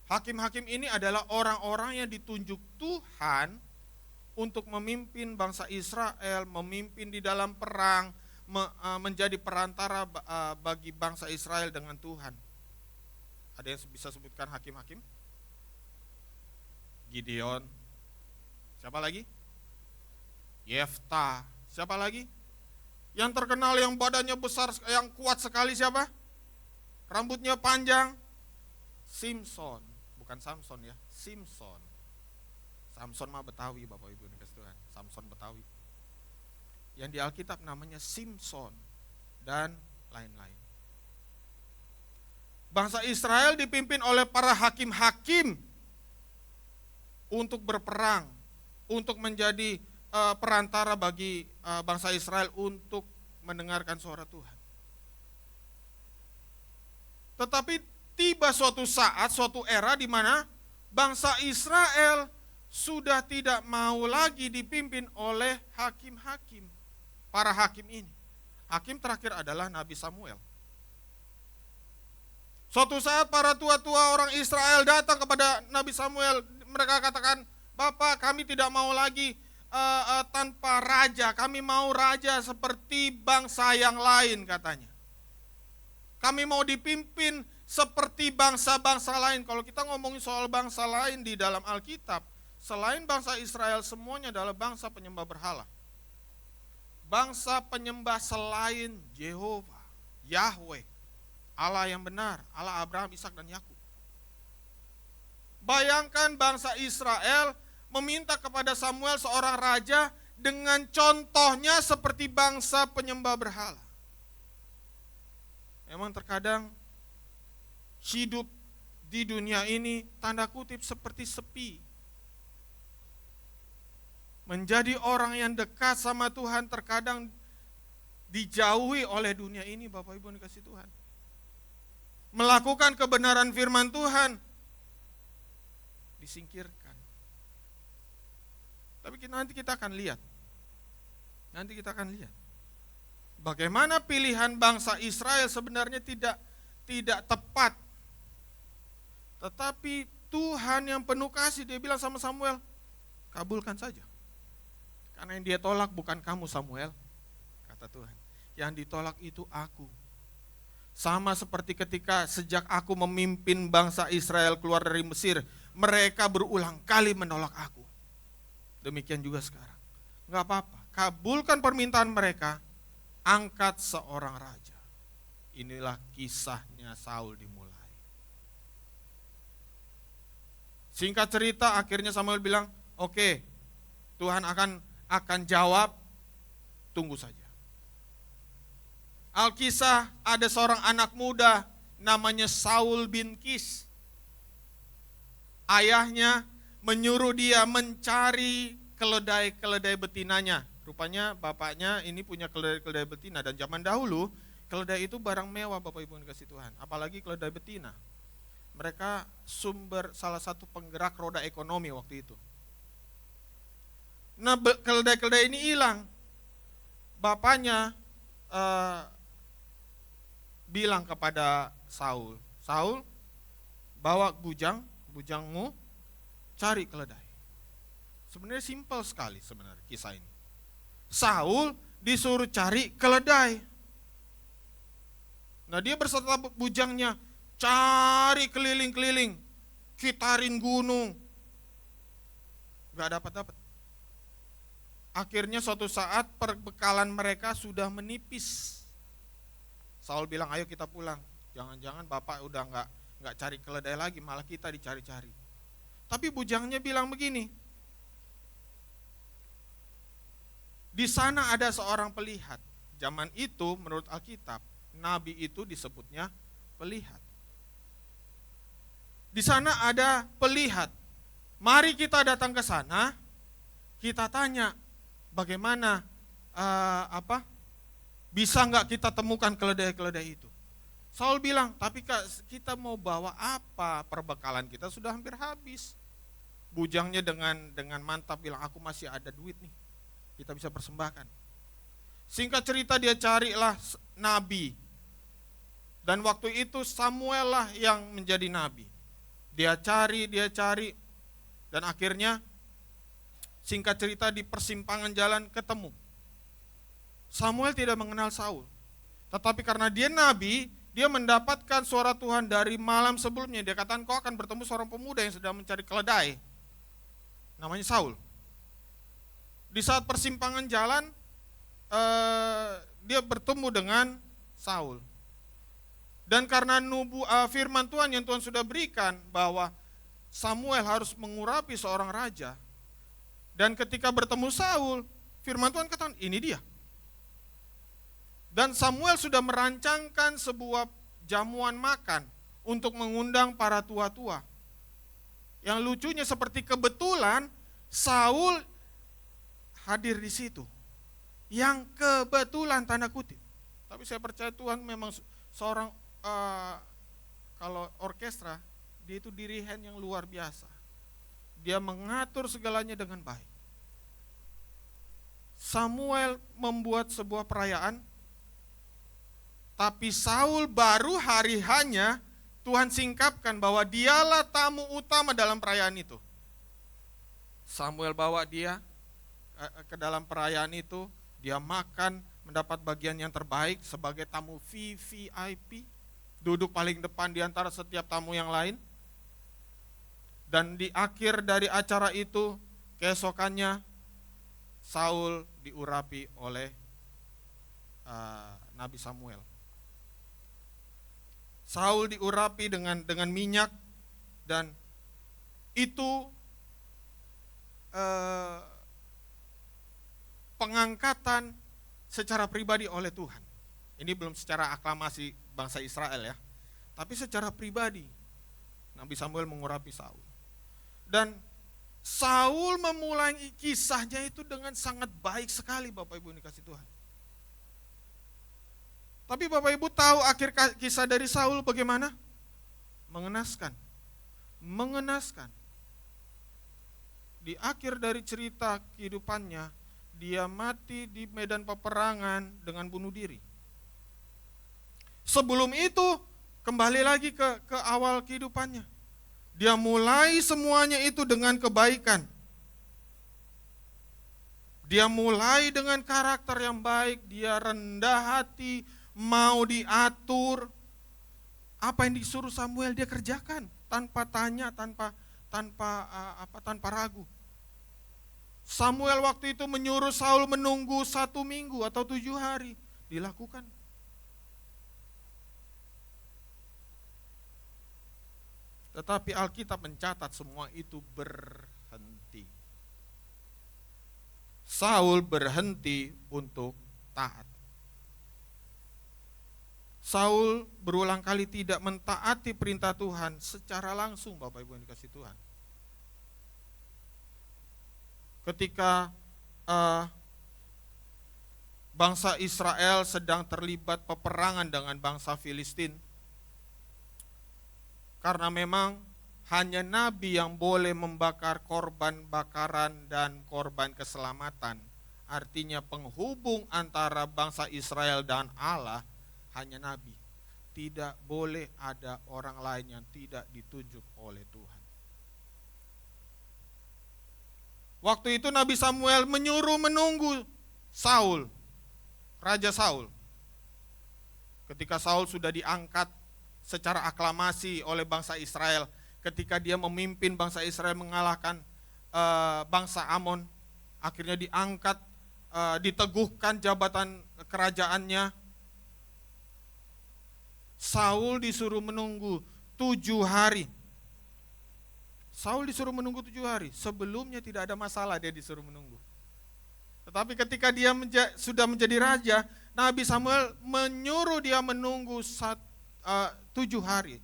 Hakim-hakim ini adalah orang-orang yang ditunjuk Tuhan untuk memimpin bangsa Israel, memimpin di dalam perang, menjadi perantara bagi bangsa Israel dengan Tuhan. Ada yang bisa sebutkan hakim-hakim? Gideon. Siapa lagi? Yefta. Siapa lagi? Yang terkenal yang badannya besar, yang kuat sekali siapa? Rambutnya panjang. Simson. Bukan Samson ya, Simson. Samson mah Betawi Bapak Ibu dikasih Tuhan. Samson Betawi. Yang di Alkitab namanya Simson dan lain-lain. Bangsa Israel dipimpin oleh para hakim-hakim untuk berperang, untuk menjadi perantara bagi bangsa Israel untuk mendengarkan suara Tuhan. Tetapi tiba suatu saat, suatu era di mana bangsa Israel sudah tidak mau lagi dipimpin oleh hakim-hakim. Para hakim ini. Hakim terakhir adalah Nabi Samuel. Suatu saat para tua-tua orang Israel datang kepada Nabi Samuel. Mereka katakan, Bapak kami tidak mau lagi tanpa raja, kami mau raja seperti bangsa yang lain katanya. Kami mau dipimpin seperti bangsa-bangsa lain. Kalau kita ngomongin soal bangsa lain di dalam Alkitab, selain bangsa Israel semuanya adalah bangsa penyembah berhala. Bangsa penyembah selain Yehova, Yahweh. Allah yang benar, Allah Abraham, Ishak dan Yakub. Bayangkan bangsa Israel meminta kepada Samuel seorang raja dengan contohnya seperti bangsa penyembah berhala. Memang terkadang hidup di dunia ini tanda kutip seperti sepi. Menjadi orang yang dekat sama Tuhan terkadang dijauhi oleh dunia ini, Bapak Ibu yang dikasihi Tuhan. Melakukan kebenaran firman Tuhan disingkirkan. Tapi nanti kita akan lihat. Bagaimana pilihan bangsa Israel sebenarnya tidak tepat. Tetapi Tuhan yang penuh kasih, dia bilang sama Samuel, kabulkan saja. Karena yang dia tolak bukan kamu Samuel, kata Tuhan. Yang ditolak itu aku. Sama seperti ketika sejak aku memimpin bangsa Israel keluar dari Mesir, mereka berulang kali menolak aku. Demikian juga sekarang. Enggak apa-apa, kabulkan permintaan mereka, angkat seorang raja. Inilah kisahnya Saul dimulai. Singkat cerita, akhirnya Samuel bilang, oke, Tuhan akan jawab, tunggu saja. Alkisah ada seorang anak muda namanya Saul bin Kis. Ayahnya menyuruh dia mencari keledai-keledai betinanya. Rupanya bapaknya ini punya keledai-keledai betina, dan zaman dahulu keledai itu barang mewah, Bapak Ibu yang dikasihi Tuhan. Apalagi keledai betina. Mereka salah satu penggerak roda ekonomi waktu itu. Nah, keledai-keledai ini hilang. Bapaknya bilang kepada Saul, Saul, bawa bujangmu, cari keledai. Sebenarnya simpel sekali sebenarnya kisah ini. Saul disuruh cari keledai. Nah, dia berserta bujangnya cari keliling-keliling, kitarin gunung. Gak dapat. Akhirnya suatu saat perbekalan mereka sudah menipis. Saul bilang, ayo kita pulang. Jangan-jangan bapak udah nggak cari keledai lagi, malah kita dicari-cari. Tapi bujangnya bilang begini, di sana ada seorang pelihat. Zaman itu menurut Alkitab, nabi itu disebutnya pelihat. Di sana ada pelihat. Mari kita datang ke sana, kita tanya, bagaimana bisa nggak kita temukan keledai-keledai itu? Saul bilang, tapi kita mau bawa apa? Perbekalan kita sudah hampir habis. Bujangnya dengan mantap bilang, aku masih ada duit nih, kita bisa persembahkan. Singkat cerita dia carilah nabi. Dan waktu itu Samuel lah yang menjadi nabi. Dia cari, dan akhirnya singkat cerita di persimpangan jalan ketemu. Samuel tidak mengenal Saul, tetapi karena dia nabi, dia mendapatkan suara Tuhan dari malam sebelumnya. Dia katakan, kau akan bertemu seorang pemuda yang sedang mencari keledai, namanya Saul. Di saat persimpangan jalan, dia bertemu dengan Saul. Dan karena firman Tuhan yang Tuhan sudah berikan bahwa Samuel harus mengurapi seorang raja, dan ketika bertemu Saul, firman Tuhan katakan, ini dia. Dan Samuel sudah merancangkan sebuah jamuan makan untuk mengundang para tua-tua. Yang lucunya seperti kebetulan Saul hadir di situ. Yang kebetulan tanda kutip. Tapi saya percaya Tuhan memang seorang kalau orkestra, dia itu dirigen yang luar biasa. Dia mengatur segalanya dengan baik. Samuel membuat sebuah perayaan, tapi Saul baru hari hanya Tuhan singkapkan bahwa dialah tamu utama dalam perayaan itu. Samuel bawa dia ke dalam perayaan itu, dia makan, mendapat bagian yang terbaik sebagai tamu VVIP, duduk paling depan di antara setiap tamu yang lain. Dan di akhir dari acara itu, keesokannya Saul diurapi oleh Nabi Samuel. Saul diurapi dengan minyak, dan itu pengangkatan secara pribadi oleh Tuhan. Ini belum secara aklamasi bangsa Israel ya, tapi secara pribadi Nabi Samuel mengurapi Saul. Dan Saul memulai kisahnya itu dengan sangat baik sekali, Bapak Ibu dikasih Tuhan. Tapi Bapak Ibu tahu akhir kisah dari Saul bagaimana? Mengenaskan. Di akhir dari cerita kehidupannya, dia mati di medan peperangan dengan bunuh diri. Sebelum itu, kembali lagi ke awal kehidupannya. Dia mulai semuanya itu dengan kebaikan. Dia mulai dengan karakter yang baik, dia rendah hati, mau diatur. Apa yang disuruh Samuel dia kerjakan tanpa tanya, tanpa ragu. Samuel waktu itu menyuruh Saul menunggu 1 minggu atau 7 hari. Dilakukan. Tetapi Alkitab mencatat semua itu berhenti. Saul berhenti untuk taat. Saul berulang kali tidak mentaati perintah Tuhan secara langsung, Bapak Ibu yang dikasih Tuhan. Ketika bangsa Israel sedang terlibat peperangan dengan bangsa Filistin, karena memang hanya nabi yang boleh membakar korban bakaran dan korban keselamatan, artinya penghubung antara bangsa Israel dan Allah, hanya nabi. Tidak boleh ada orang lain yang tidak ditunjuk oleh Tuhan. Waktu itu Nabi Samuel menyuruh menunggu Saul, Raja Saul. Ketika Saul sudah diangkat secara aklamasi oleh bangsa Israel, ketika dia memimpin bangsa Israel mengalahkan bangsa Amon, akhirnya diangkat, diteguhkan jabatan kerajaannya. Saul disuruh menunggu 7 hari. Saul disuruh menunggu 7 hari. Sebelumnya tidak ada masalah dia disuruh menunggu. Tetapi ketika dia sudah menjadi raja, Nabi Samuel menyuruh dia menunggu 7 hari.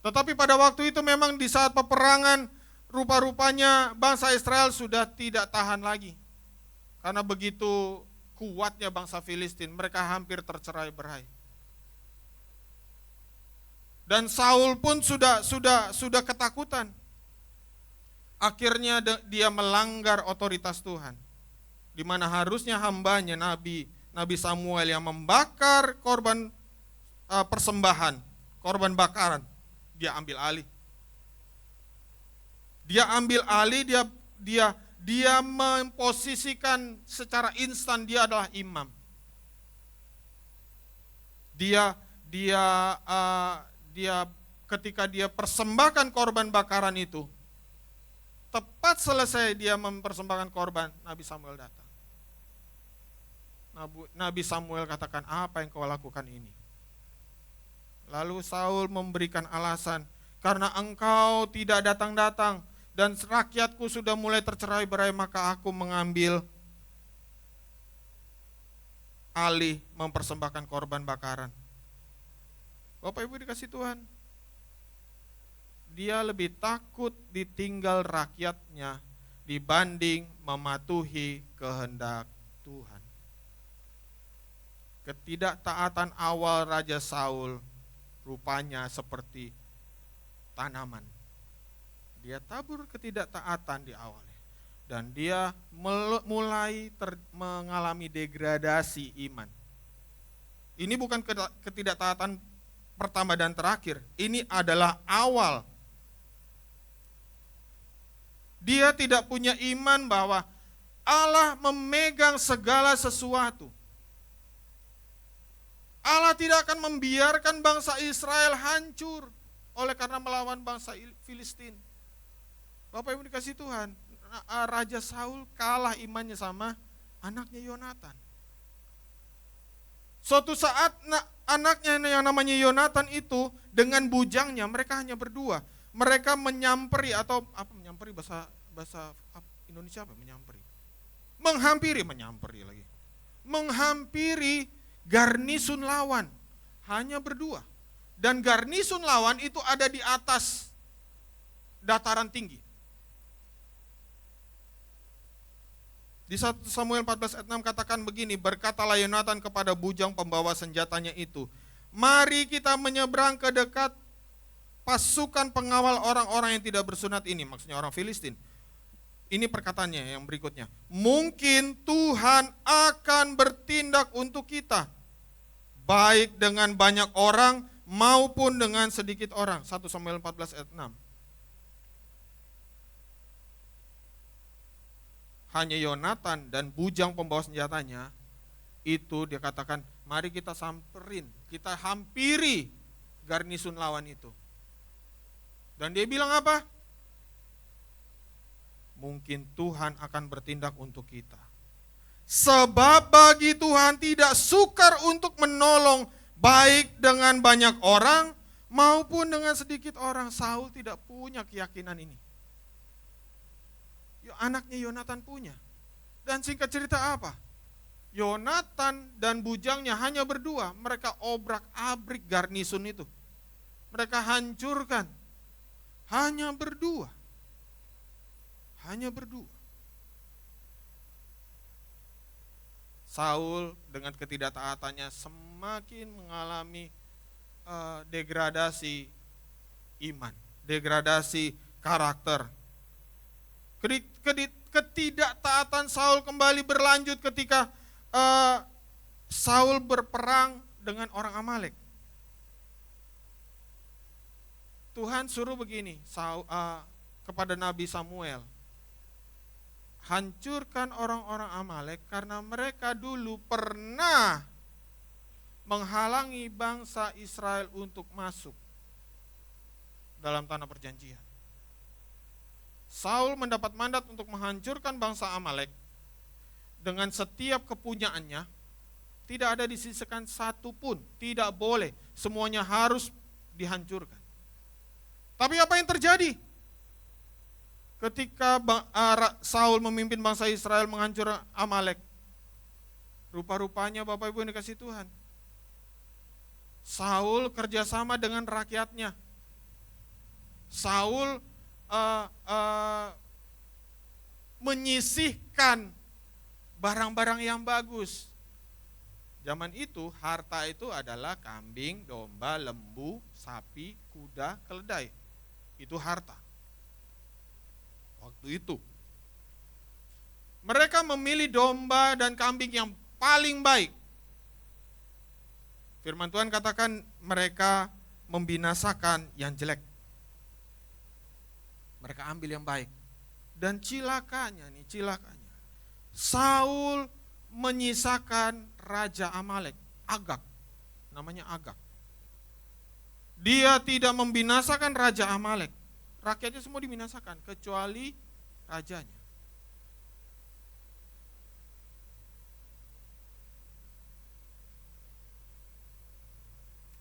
Tetapi pada waktu itu memang di saat peperangan, rupa-rupanya bangsa Israel sudah tidak tahan lagi. Karena begitu kuatnya bangsa Filistin, mereka hampir tercerai-berai. Dan Saul pun sudah ketakutan. Akhirnya dia melanggar otoritas Tuhan, di mana harusnya hambanya Nabi Samuel yang membakar korban persembahan, korban bakaran, dia ambil alih. Dia memposisikan secara instan dia adalah imam. Dia ketika dia persembahkan korban bakaran itu, tepat selesai dia mempersembahkan korban, Nabi Samuel datang. Nabi Samuel katakan, apa yang kau lakukan ini? Lalu Saul memberikan alasan, karena engkau tidak datang-datang dan rakyatku sudah mulai tercerai-berai, maka aku mengambil alih mempersembahkan korban bakaran. Bapak Ibu dikasih Tuhan, dia lebih takut ditinggal rakyatnya dibanding mematuhi kehendak Tuhan. Ketidaktaatan awal Raja Saul rupanya seperti tanaman. Dia tabur ketidaktaatan di awalnya, dan dia mulai mengalami degradasi iman. Ini bukan ketidaktaatan pertama dan terakhir, ini adalah awal. Dia tidak punya iman bahwa Allah memegang segala sesuatu. Allah tidak akan membiarkan bangsa Israel hancur oleh karena melawan bangsa Filistin. Bapak Ibu dikasih Tuhan, Raja Saul kalah imannya sama anaknya Yonatan. Suatu saat anaknya yang namanya Yonatan itu dengan bujangnya, mereka hanya berdua. Mereka menyamperi atau apa menyamperi bahasa Indonesia apa menyamperi? Menyamperi lagi. Menghampiri garnisun lawan hanya berdua. Dan garnisun lawan itu ada di atas dataran tinggi. Di 1 Samuel 14 ayat 6 katakan begini, berkatalah Yonatan kepada bujang pembawa senjatanya itu, mari kita menyeberang ke dekat pasukan pengawal orang-orang yang tidak bersunat ini, maksudnya orang Filistin. Ini perkataannya yang berikutnya, mungkin Tuhan akan bertindak untuk kita, baik dengan banyak orang maupun dengan sedikit orang. 1 Samuel 14 ayat 6. Hanya Yonatan dan bujang pembawa senjatanya, itu dia katakan, mari kita samperin, kita hampiri garnisun lawan itu. Dan dia bilang apa? Mungkin Tuhan akan bertindak untuk kita. Sebab bagi Tuhan tidak sukar untuk menolong baik dengan banyak orang maupun dengan sedikit orang. Saul tidak punya keyakinan ini. Anaknya Yonatan punya. Dan singkat cerita apa? Yonatan dan bujangnya hanya berdua. Mereka obrak-abrik garnisun itu. Mereka hancurkan. Hanya berdua. Hanya berdua. Saul dengan ketidaktaatannya semakin mengalami degradasi iman, degradasi karakter. Ketidaktaatan Saul kembali berlanjut ketika Saul berperang dengan orang Amalek. Tuhan suruh begini kepada Nabi Samuel, hancurkan orang-orang Amalek karena mereka dulu pernah menghalangi bangsa Israel untuk masuk dalam tanah perjanjian. Saul mendapat mandat untuk menghancurkan bangsa Amalek. Dengan setiap kepunyaannya, tidak ada disisakan satu pun, tidak boleh, semuanya harus dihancurkan. Tapi apa yang terjadi? Ketika Saul memimpin bangsa Israel menghancurkan Amalek, rupa-rupanya Bapak Ibu yang dikasih Tuhan, Saul kerjasama dengan rakyatnya. Saul menyisihkan barang-barang yang bagus. Zaman itu harta itu adalah kambing, domba, lembu, sapi, kuda, keledai. Itu harta. Waktu itu mereka memilih domba dan kambing yang paling baik. Firman Tuhan katakan mereka membinasakan yang jelek. Mereka ambil yang baik. Dan cilakanya, Saul menyisakan raja Amalek, Agag. Namanya Agag. Dia tidak membinasakan raja Amalek. Rakyatnya semua dibinasakan, kecuali rajanya.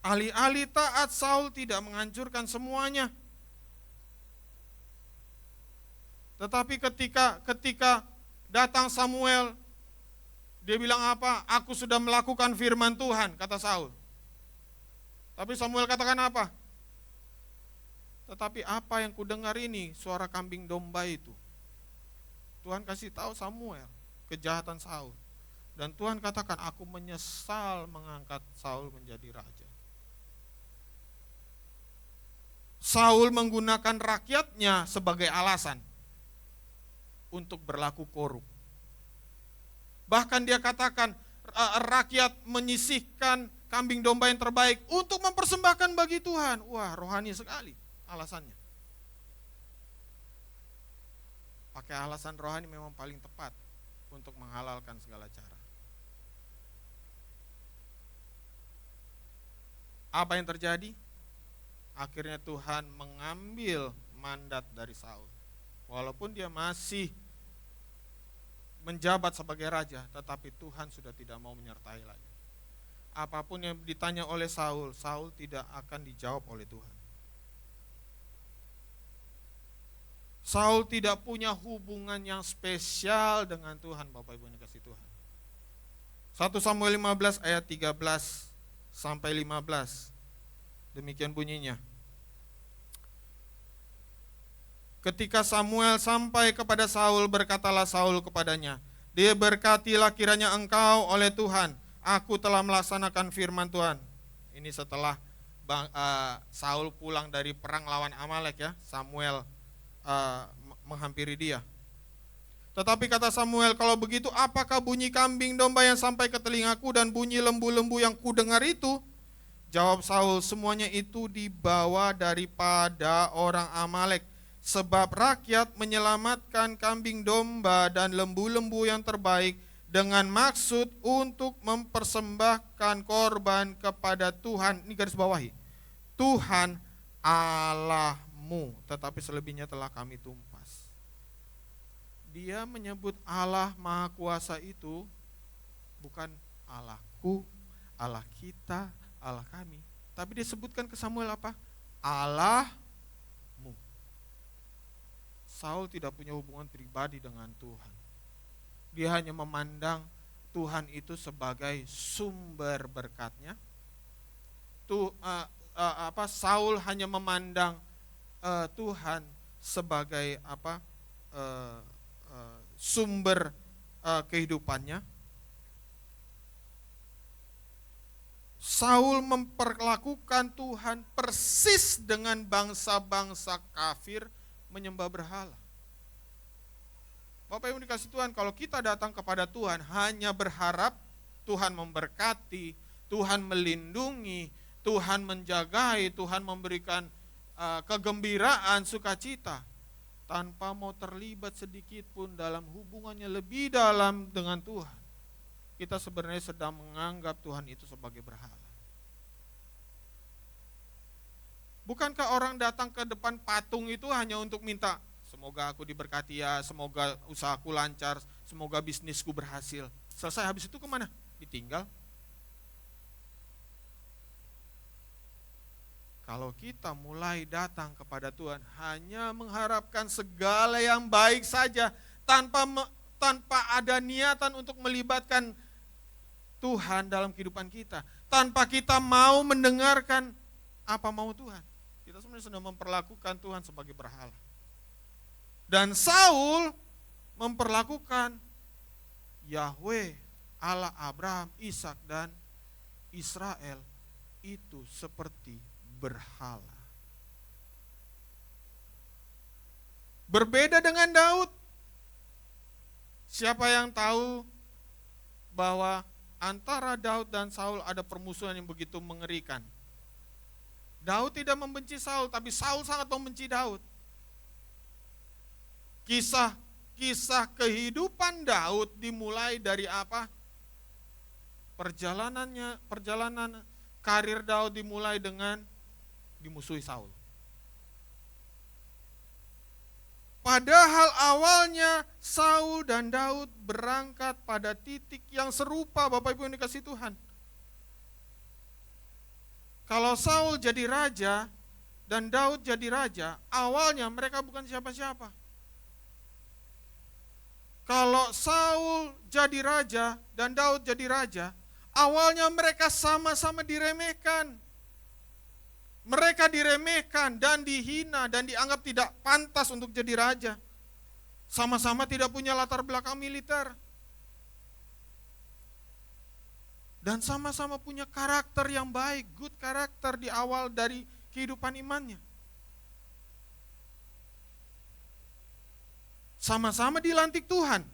Alih-alih taat, Saul tidak menghancurkan semuanya. Tetapi ketika datang Samuel, dia bilang apa? Aku sudah melakukan firman Tuhan, kata Saul. Tapi Samuel katakan apa? Tetapi apa yang kudengar ini, suara kambing domba itu. Tuhan kasih tahu Samuel kejahatan Saul. Dan Tuhan katakan, aku menyesal mengangkat Saul menjadi raja. Saul menggunakan rakyatnya sebagai alasan untuk berlaku korup. Bahkan dia katakan rakyat menyisihkan kambing domba yang terbaik untuk mempersembahkan bagi Tuhan. Wah, rohani sekali alasannya. Pakai alasan rohani memang paling tepat untuk menghalalkan segala cara. Apa yang terjadi? Akhirnya Tuhan mengambil mandat dari Saul. Walaupun dia masih menjabat sebagai raja, tetapi Tuhan sudah tidak mau menyertai lagi. apapun yang ditanya oleh Saul, Saul tidak akan dijawab oleh Tuhan. Saul tidak punya hubungan yang spesial dengan Tuhan, Bapak Ibu yang dikasihi Tuhan. 1 Samuel 15 ayat 13 sampai 15. Demikian bunyinya. Ketika Samuel sampai kepada Saul, berkatalah Saul kepadanya, "Diberkatilah kiranya engkau oleh Tuhan, aku telah melaksanakan firman Tuhan." Ini setelah Saul pulang dari perang lawan Amalek ya, Samuel menghampiri dia. Tetapi kata Samuel, "Kalau begitu apakah bunyi kambing domba yang sampai ke telingaku dan bunyi lembu-lembu yang kudengar itu?" Jawab Saul, "Semuanya itu dibawa daripada orang Amalek, sebab rakyat menyelamatkan kambing domba dan lembu-lembu yang terbaik dengan maksud untuk mempersembahkan korban kepada Tuhan." Ini garis bawahi, Tuhan Allahmu, tetapi selebihnya telah kami tumpas. Dia menyebut Allah Maha Kuasa itu bukan Allahku, Allah kita, Allah kami. Tapi dia sebutkan ke Samuel apa? Allahmu. Saul tidak punya hubungan pribadi dengan Tuhan. Dia hanya memandang Tuhan itu sebagai sumber berkatnya. Saul hanya memandang Tuhan sebagai sumber kehidupannya. Saul memperlakukan Tuhan persis dengan bangsa-bangsa kafir menyembah berhala. Bapak Ibu dikasih Tuhan, kalau kita datang kepada Tuhan hanya berharap Tuhan memberkati, Tuhan melindungi, Tuhan menjagai, Tuhan memberikan kegembiraan, sukacita, tanpa mau terlibat sedikit pun dalam hubungannya lebih dalam dengan Tuhan, kita sebenarnya sedang menganggap Tuhan itu sebagai berhala. Bukankah orang datang ke depan patung itu hanya untuk minta, semoga aku diberkati ya, semoga usahaku lancar, semoga bisnisku berhasil. Selesai, habis itu kemana? Ditinggal. Kalau kita mulai datang kepada Tuhan hanya mengharapkan segala yang baik saja, tanpa ada niatan untuk melibatkan Tuhan dalam kehidupan kita, tanpa kita mau mendengarkan apa mau Tuhan, kita sebenarnya sudah memperlakukan Tuhan sebagai berhala. Dan Saul memperlakukan Yahweh, Allah Abraham, Ishak dan Israel itu seperti berhala. Berbeda dengan Daud. Siapa yang tahu bahwa antara Daud dan Saul ada permusuhan yang begitu mengerikan? Daud tidak membenci Saul, tapi Saul sangat membenci Daud. Kisah kehidupan Daud dimulai dari apa? Perjalanan karir Daud dimulai dengan dimusuhi Saul. Padahal awalnya Saul dan Daud berangkat pada titik yang serupa, Bapak Ibu yang dikasihi Tuhan. Kalau Saul jadi raja dan Daud jadi raja, awalnya mereka bukan siapa-siapa. Kalau Saul jadi raja dan Daud jadi raja, awalnya mereka sama-sama diremehkan. Mereka diremehkan dan dihina dan dianggap tidak pantas untuk jadi raja. Sama-sama tidak punya latar belakang militer. Dan sama-sama punya karakter yang baik, good karakter di awal dari kehidupan imannya. Sama-sama dilantik Tuhan.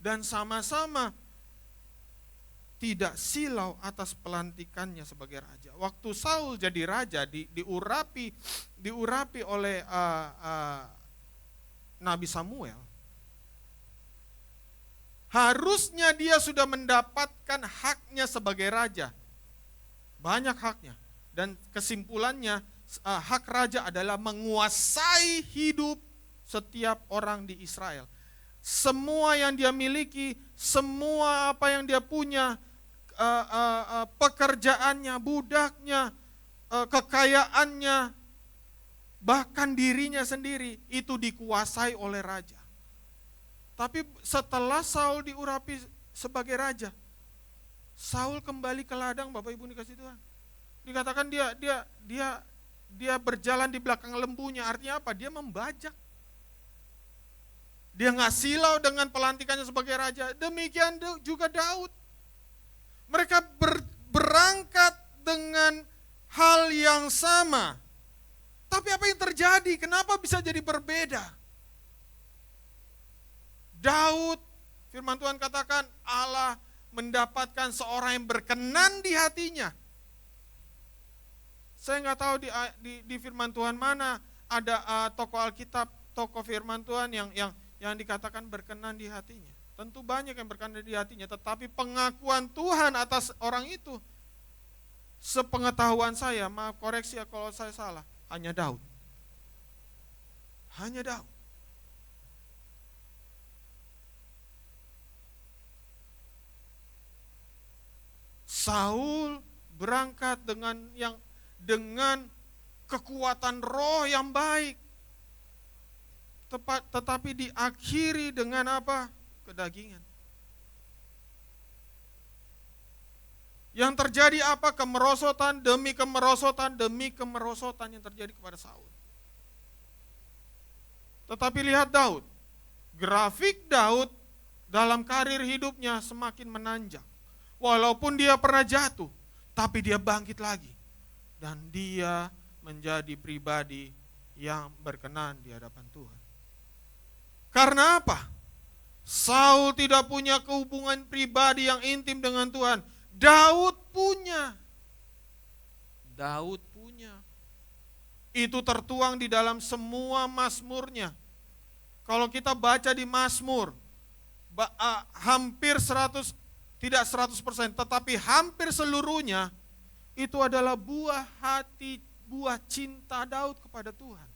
Dan sama-sama tidak silau atas pelantikannya sebagai raja. Waktu Saul jadi raja, diurapi oleh Nabi Samuel. Harusnya dia sudah mendapatkan haknya sebagai raja. Banyak haknya. Dan kesimpulannya, hak raja adalah menguasai hidup setiap orang di Israel. Semua yang dia miliki, semua apa yang dia punya, pekerjaannya, budaknya, kekayaannya, bahkan dirinya sendiri itu dikuasai oleh raja. Tapi setelah Saul diurapi sebagai raja, Saul kembali ke ladang, Bapak Ibu dikasih Tuhan. Dikatakan dia berjalan di belakang lembunya, artinya apa? Dia membajak. Dia nggak silau dengan pelantikannya sebagai raja. Demikian juga Daud. Mereka berangkat dengan hal yang sama. Tapi apa yang terjadi? Kenapa bisa jadi berbeda? Daud, firman Tuhan katakan, Allah mendapatkan seorang yang berkenan di hatinya. Saya nggak tahu di firman Tuhan mana ada tokoh Alkitab, tokoh firman Tuhan yang dikatakan berkenan di hatinya. Tentu banyak yang berkenan di hatinya, tetapi pengakuan Tuhan atas orang itu, sepengetahuan saya, maaf koreksi ya kalau saya salah, hanya Daud. Hanya Daud. Saul berangkat dengan kekuatan roh yang baik. Tetapi diakhiri dengan apa? Kedagingan. Yang terjadi apa? Kemerosotan demi kemerosotan demi kemerosotan yang terjadi kepada Saul. Tetapi lihat Daud, grafik Daud dalam karir hidupnya semakin menanjak. Walaupun dia pernah jatuh, tapi dia bangkit lagi. Dan dia menjadi pribadi yang berkenan di hadapan Tuhan. Karena apa? Saul tidak punya hubungan pribadi yang intim dengan Tuhan. Daud punya. Daud punya. Itu tertuang di dalam semua mazmurnya. Kalau kita baca di Mazmur, hampir 100, tidak 100%, tetapi hampir seluruhnya, itu adalah buah hati, buah cinta Daud kepada Tuhan.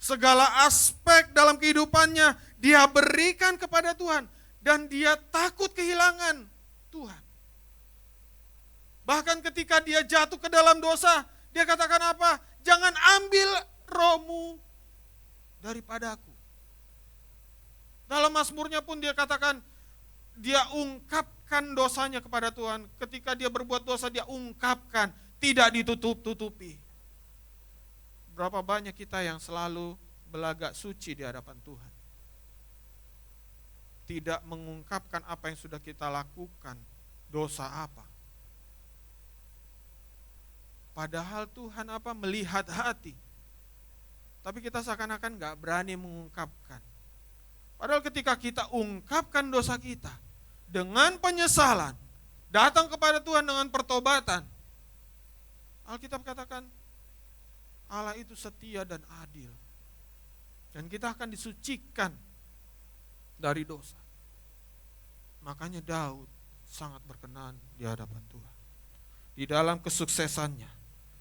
Segala aspek dalam kehidupannya dia berikan kepada Tuhan. Dan dia takut kehilangan Tuhan. Bahkan ketika dia jatuh ke dalam dosa, dia katakan apa? Jangan ambil rohmu daripadaku. Dalam Mazmurnya pun dia katakan, dia ungkapkan dosanya kepada Tuhan. Ketika dia berbuat dosa, dia ungkapkan, tidak ditutup-tutupi. Berapa banyak kita yang selalu belagak suci di hadapan Tuhan. Tidak mengungkapkan apa yang sudah kita lakukan, dosa apa. Padahal Tuhan apa? Melihat hati. Tapi kita seakan-akan gak berani mengungkapkan. Padahal ketika kita ungkapkan dosa kita, dengan penyesalan, datang kepada Tuhan dengan pertobatan, Alkitab katakan, Allah itu setia dan adil. Dan kita akan disucikan dari dosa. Makanya Daud sangat berkenan di hadapan Tuhan. Di dalam kesuksesannya,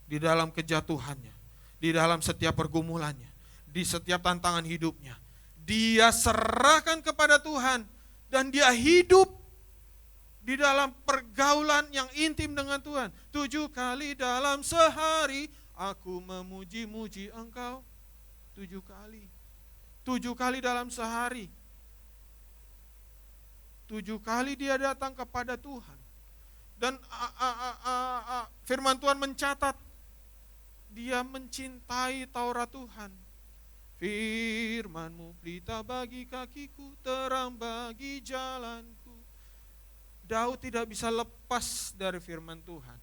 di dalam kejatuhannya, di dalam setiap pergumulannya, di setiap tantangan hidupnya, dia serahkan kepada Tuhan dan dia hidup di dalam pergaulan yang intim dengan Tuhan. 7 kali dalam sehari aku memuji-muji Engkau. 7 kali. 7 kali dalam sehari. 7 kali dia datang kepada Tuhan. Dan firman Tuhan mencatat, dia mencintai Taurat Tuhan. Firman-Mu pelita bagi kakiku, terang bagi jalanku. Daud tidak bisa lepas dari firman Tuhan.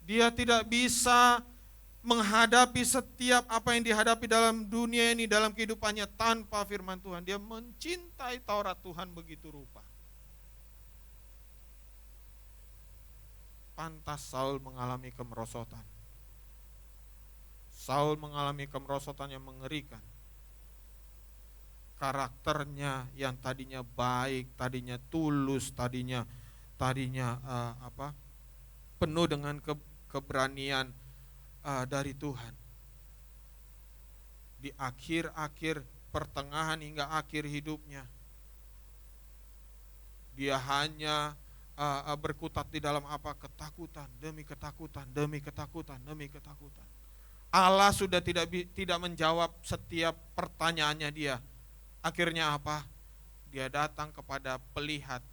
Dia tidak bisa menghadapi setiap apa yang dihadapi dalam dunia ini, dalam kehidupannya tanpa firman Tuhan. Dia mencintai Taurat Tuhan begitu rupa. Pantas Saul mengalami kemerosotan. Saul mengalami kemerosotan yang mengerikan. Karakternya yang tadinya baik, tadinya tulus, tadinya penuh dengan keberanian dari Tuhan. Di akhir-akhir pertengahan hingga akhir hidupnya, dia hanya berkutat di dalam apa? Ketakutan, demi ketakutan, demi ketakutan, demi ketakutan. Allah sudah tidak menjawab setiap pertanyaannya dia. Akhirnya apa? Dia datang kepada pelihat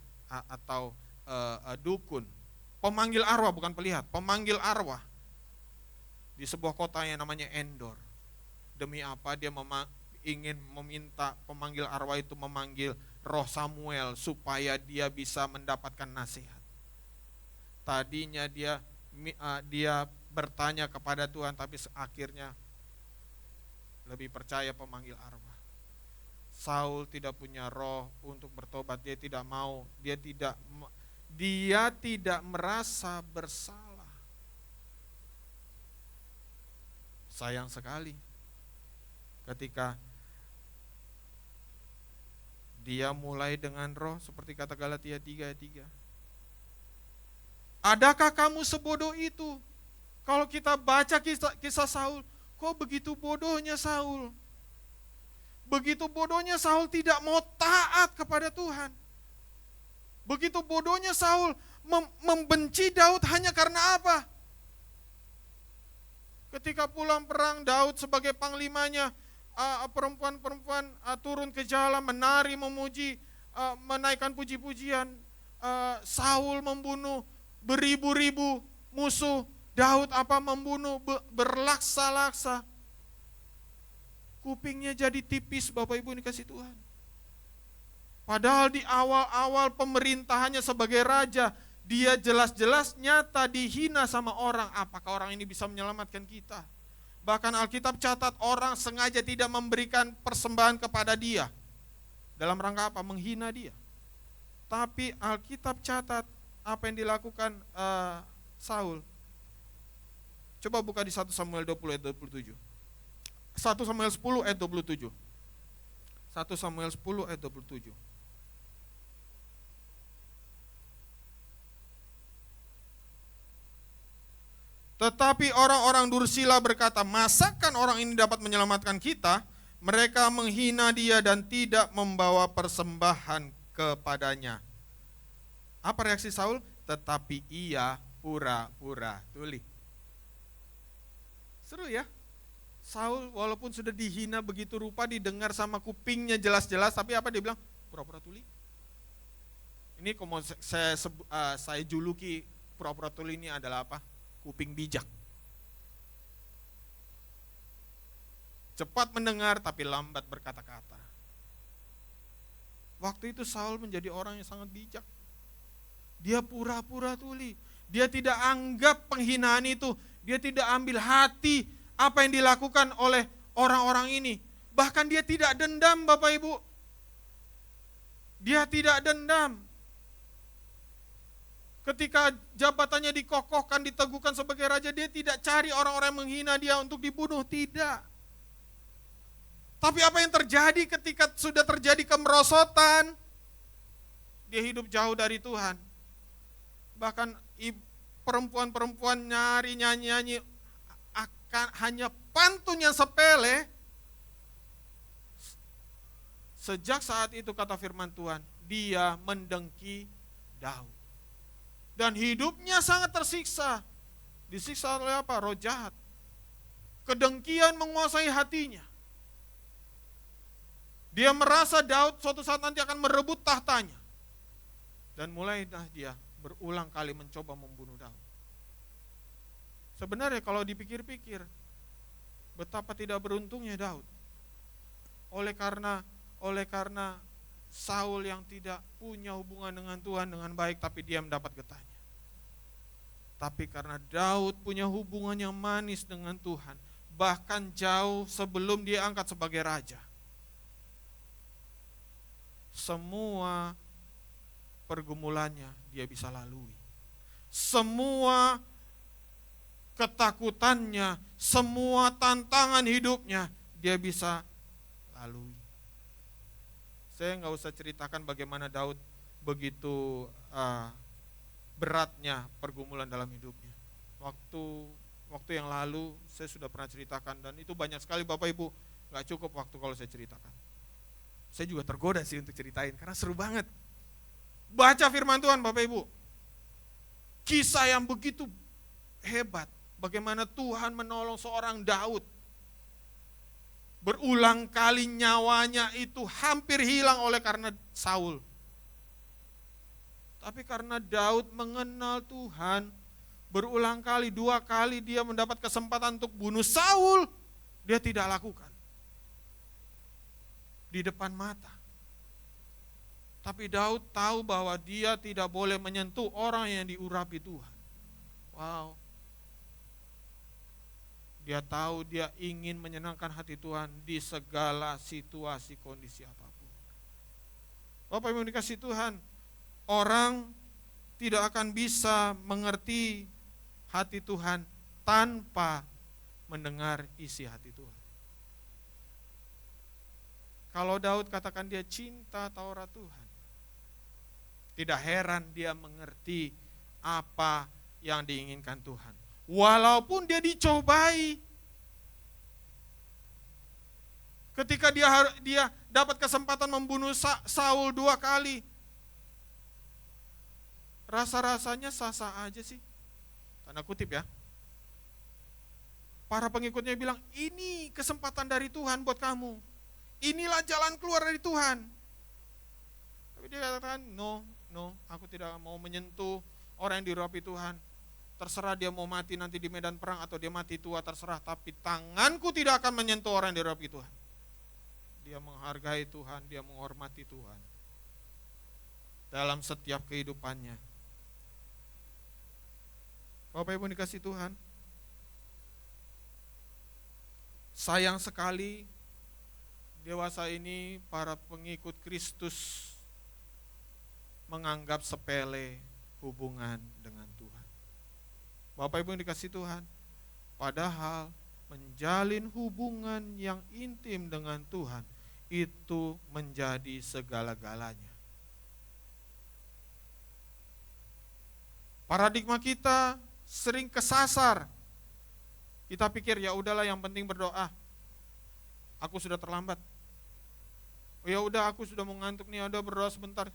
atau dukun, pemanggil arwah, bukan pelihat, pemanggil arwah di sebuah kota yang namanya Endor. Demi apa? Dia ingin meminta pemanggil arwah itu memanggil roh Samuel supaya dia bisa mendapatkan nasihat. Tadinya dia bertanya kepada Tuhan, tapi akhirnya lebih percaya pemanggil arwah. Saul tidak punya roh untuk bertobat, dia tidak mau, dia tidak merasa bersalah. Sayang sekali ketika dia mulai dengan roh, seperti kata Galatia 3 ayat 3. Adakah kamu sebodoh itu? Kalau kita baca kisah Saul, kok begitu bodohnya Saul? Begitu bodohnya Saul tidak mau taat kepada Tuhan. Begitu bodohnya Saul membenci Daud hanya karena apa? Ketika pulang perang, Daud sebagai panglimanya, perempuan-perempuan turun ke jalan, menari, memuji, menaikkan puji-pujian. Saul membunuh beribu-ribu musuh. Daud membunuh berlaksa-laksa. Kupingnya jadi tipis, Bapak Ibu dikasih Tuhan. Padahal di awal-awal pemerintahannya sebagai raja, dia jelas-jelas nyata dihina sama orang. Apakah orang ini bisa menyelamatkan kita? Bahkan Alkitab catat orang sengaja tidak memberikan persembahan kepada dia. Dalam rangka apa? Menghina dia. Tapi Alkitab catat apa yang dilakukan Saul. Coba buka di 1 Samuel 20 ayat 27. 1 Samuel 10 ayat 27. 1 Samuel 10 ayat 27. Tetapi orang-orang dursila berkata, masakan orang ini dapat menyelamatkan kita? Mereka menghina dia dan tidak membawa persembahan kepadanya. Apa reaksi Saul? Tetapi ia pura-pura tuli. Seru ya? Saul walaupun sudah dihina begitu rupa, didengar sama kupingnya jelas-jelas, tapi apa dia bilang? Pura-pura tuli. Ini kalau saya juluki pura-pura tuli ini adalah apa? Kuping bijak. Cepat mendengar tapi lambat berkata-kata. Waktu itu Saul menjadi orang yang sangat bijak. Dia pura-pura tuli. Dia tidak anggap penghinaan itu, dia tidak ambil hati apa yang dilakukan oleh orang-orang ini. Bahkan dia tidak dendam, Bapak Ibu. Dia tidak dendam. Ketika jabatannya dikokohkan, diteguhkan sebagai raja, dia tidak cari orang-orang yang menghina dia untuk dibunuh, tidak. Tapi apa yang terjadi ketika sudah terjadi kemerosotan? Dia hidup jauh dari Tuhan. Bahkan perempuan-perempuan nyanyi-nyanyi akan hanya pantun yang sepele. Sejak saat itu kata firman Tuhan, dia mendengki Daud. Dan hidupnya sangat tersiksa. Disiksa oleh apa? Roh jahat. Kedengkian menguasai hatinya. Dia merasa Daud suatu saat nanti akan merebut tahtanya. Dan mulailah dia berulang kali mencoba membunuh Daud. Sebenarnya kalau dipikir-pikir, betapa tidak beruntungnya Daud. Oleh karena Saul yang tidak punya hubungan dengan Tuhan dengan baik, tapi dia mendapat getahnya. Tapi karena Daud punya hubungan yang manis dengan Tuhan, bahkan jauh sebelum dia angkat sebagai raja, semua pergumulannya dia bisa lalui. Semua ketakutannya, semua tantangan hidupnya dia bisa lalui. Saya nggak usah ceritakan bagaimana Daud begitu beratnya pergumulan dalam hidupnya. Waktu yang lalu saya sudah pernah ceritakan, dan itu banyak sekali Bapak Ibu, nggak cukup waktu kalau saya ceritakan. Saya juga tergoda sih untuk ceritain karena seru banget. Baca firman Tuhan Bapak Ibu. Kisah yang begitu hebat. Bagaimana Tuhan menolong seorang Daud. Berulang kali nyawanya itu hampir hilang oleh karena Saul. Tapi karena Daud mengenal Tuhan, berulang kali, 2 kali dia mendapat kesempatan untuk bunuh Saul, dia tidak lakukan. Di depan mata. Tapi Daud tahu bahwa dia tidak boleh menyentuh orang yang diurapi Tuhan. Wow. Dia tahu dia ingin menyenangkan hati Tuhan di segala situasi kondisi apapun. Bapak Ibu dikasih Tuhan, orang tidak akan bisa mengerti hati Tuhan tanpa mendengar isi hati Tuhan. Kalau Daud katakan dia cinta Taurat Tuhan, tidak heran dia mengerti apa yang diinginkan Tuhan. Walaupun dia dicobai. Ketika dia dapat kesempatan membunuh Saul 2 kali. Rasa-rasanya sah-sah aja sih. Tanda kutip ya. Para pengikutnya bilang, ini kesempatan dari Tuhan buat kamu. Inilah jalan keluar dari Tuhan. Tapi dia katakan, no, aku tidak mau menyentuh orang yang diurapi Tuhan. Terserah dia mau mati nanti di medan perang atau dia mati tua, terserah. Tapi tanganku tidak akan menyentuh orang yang diurapi Tuhan. Dia menghargai Tuhan, dia menghormati Tuhan. Dalam setiap kehidupannya. Bapak Ibu dikasih Tuhan. Sayang sekali dewasa ini para pengikut Kristus menganggap sepele hubungan dengan Tuhan. Bapak Ibu yang dikasih Tuhan, padahal menjalin hubungan yang intim dengan Tuhan itu menjadi segala-galanya. Paradigma kita sering kesasar. Kita pikir ya udahlah yang penting berdoa. Aku sudah terlambat. Oh ya udah aku sudah mau ngantuk nih, udah berdoa sebentar.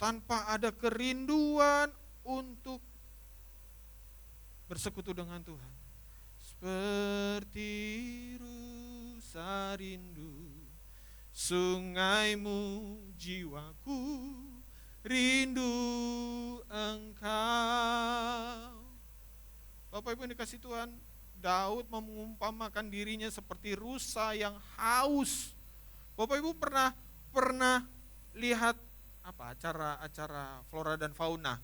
Tanpa ada kerinduan untuk bersekutu dengan Tuhan. Seperti rusa rindu sungaimu jiwaku rindu engkau. Bapak Ibu yang dikasih Tuhan, Daud mengumpamakan dirinya seperti rusa yang haus. Bapak Ibu pernah lihat acara flora dan fauna?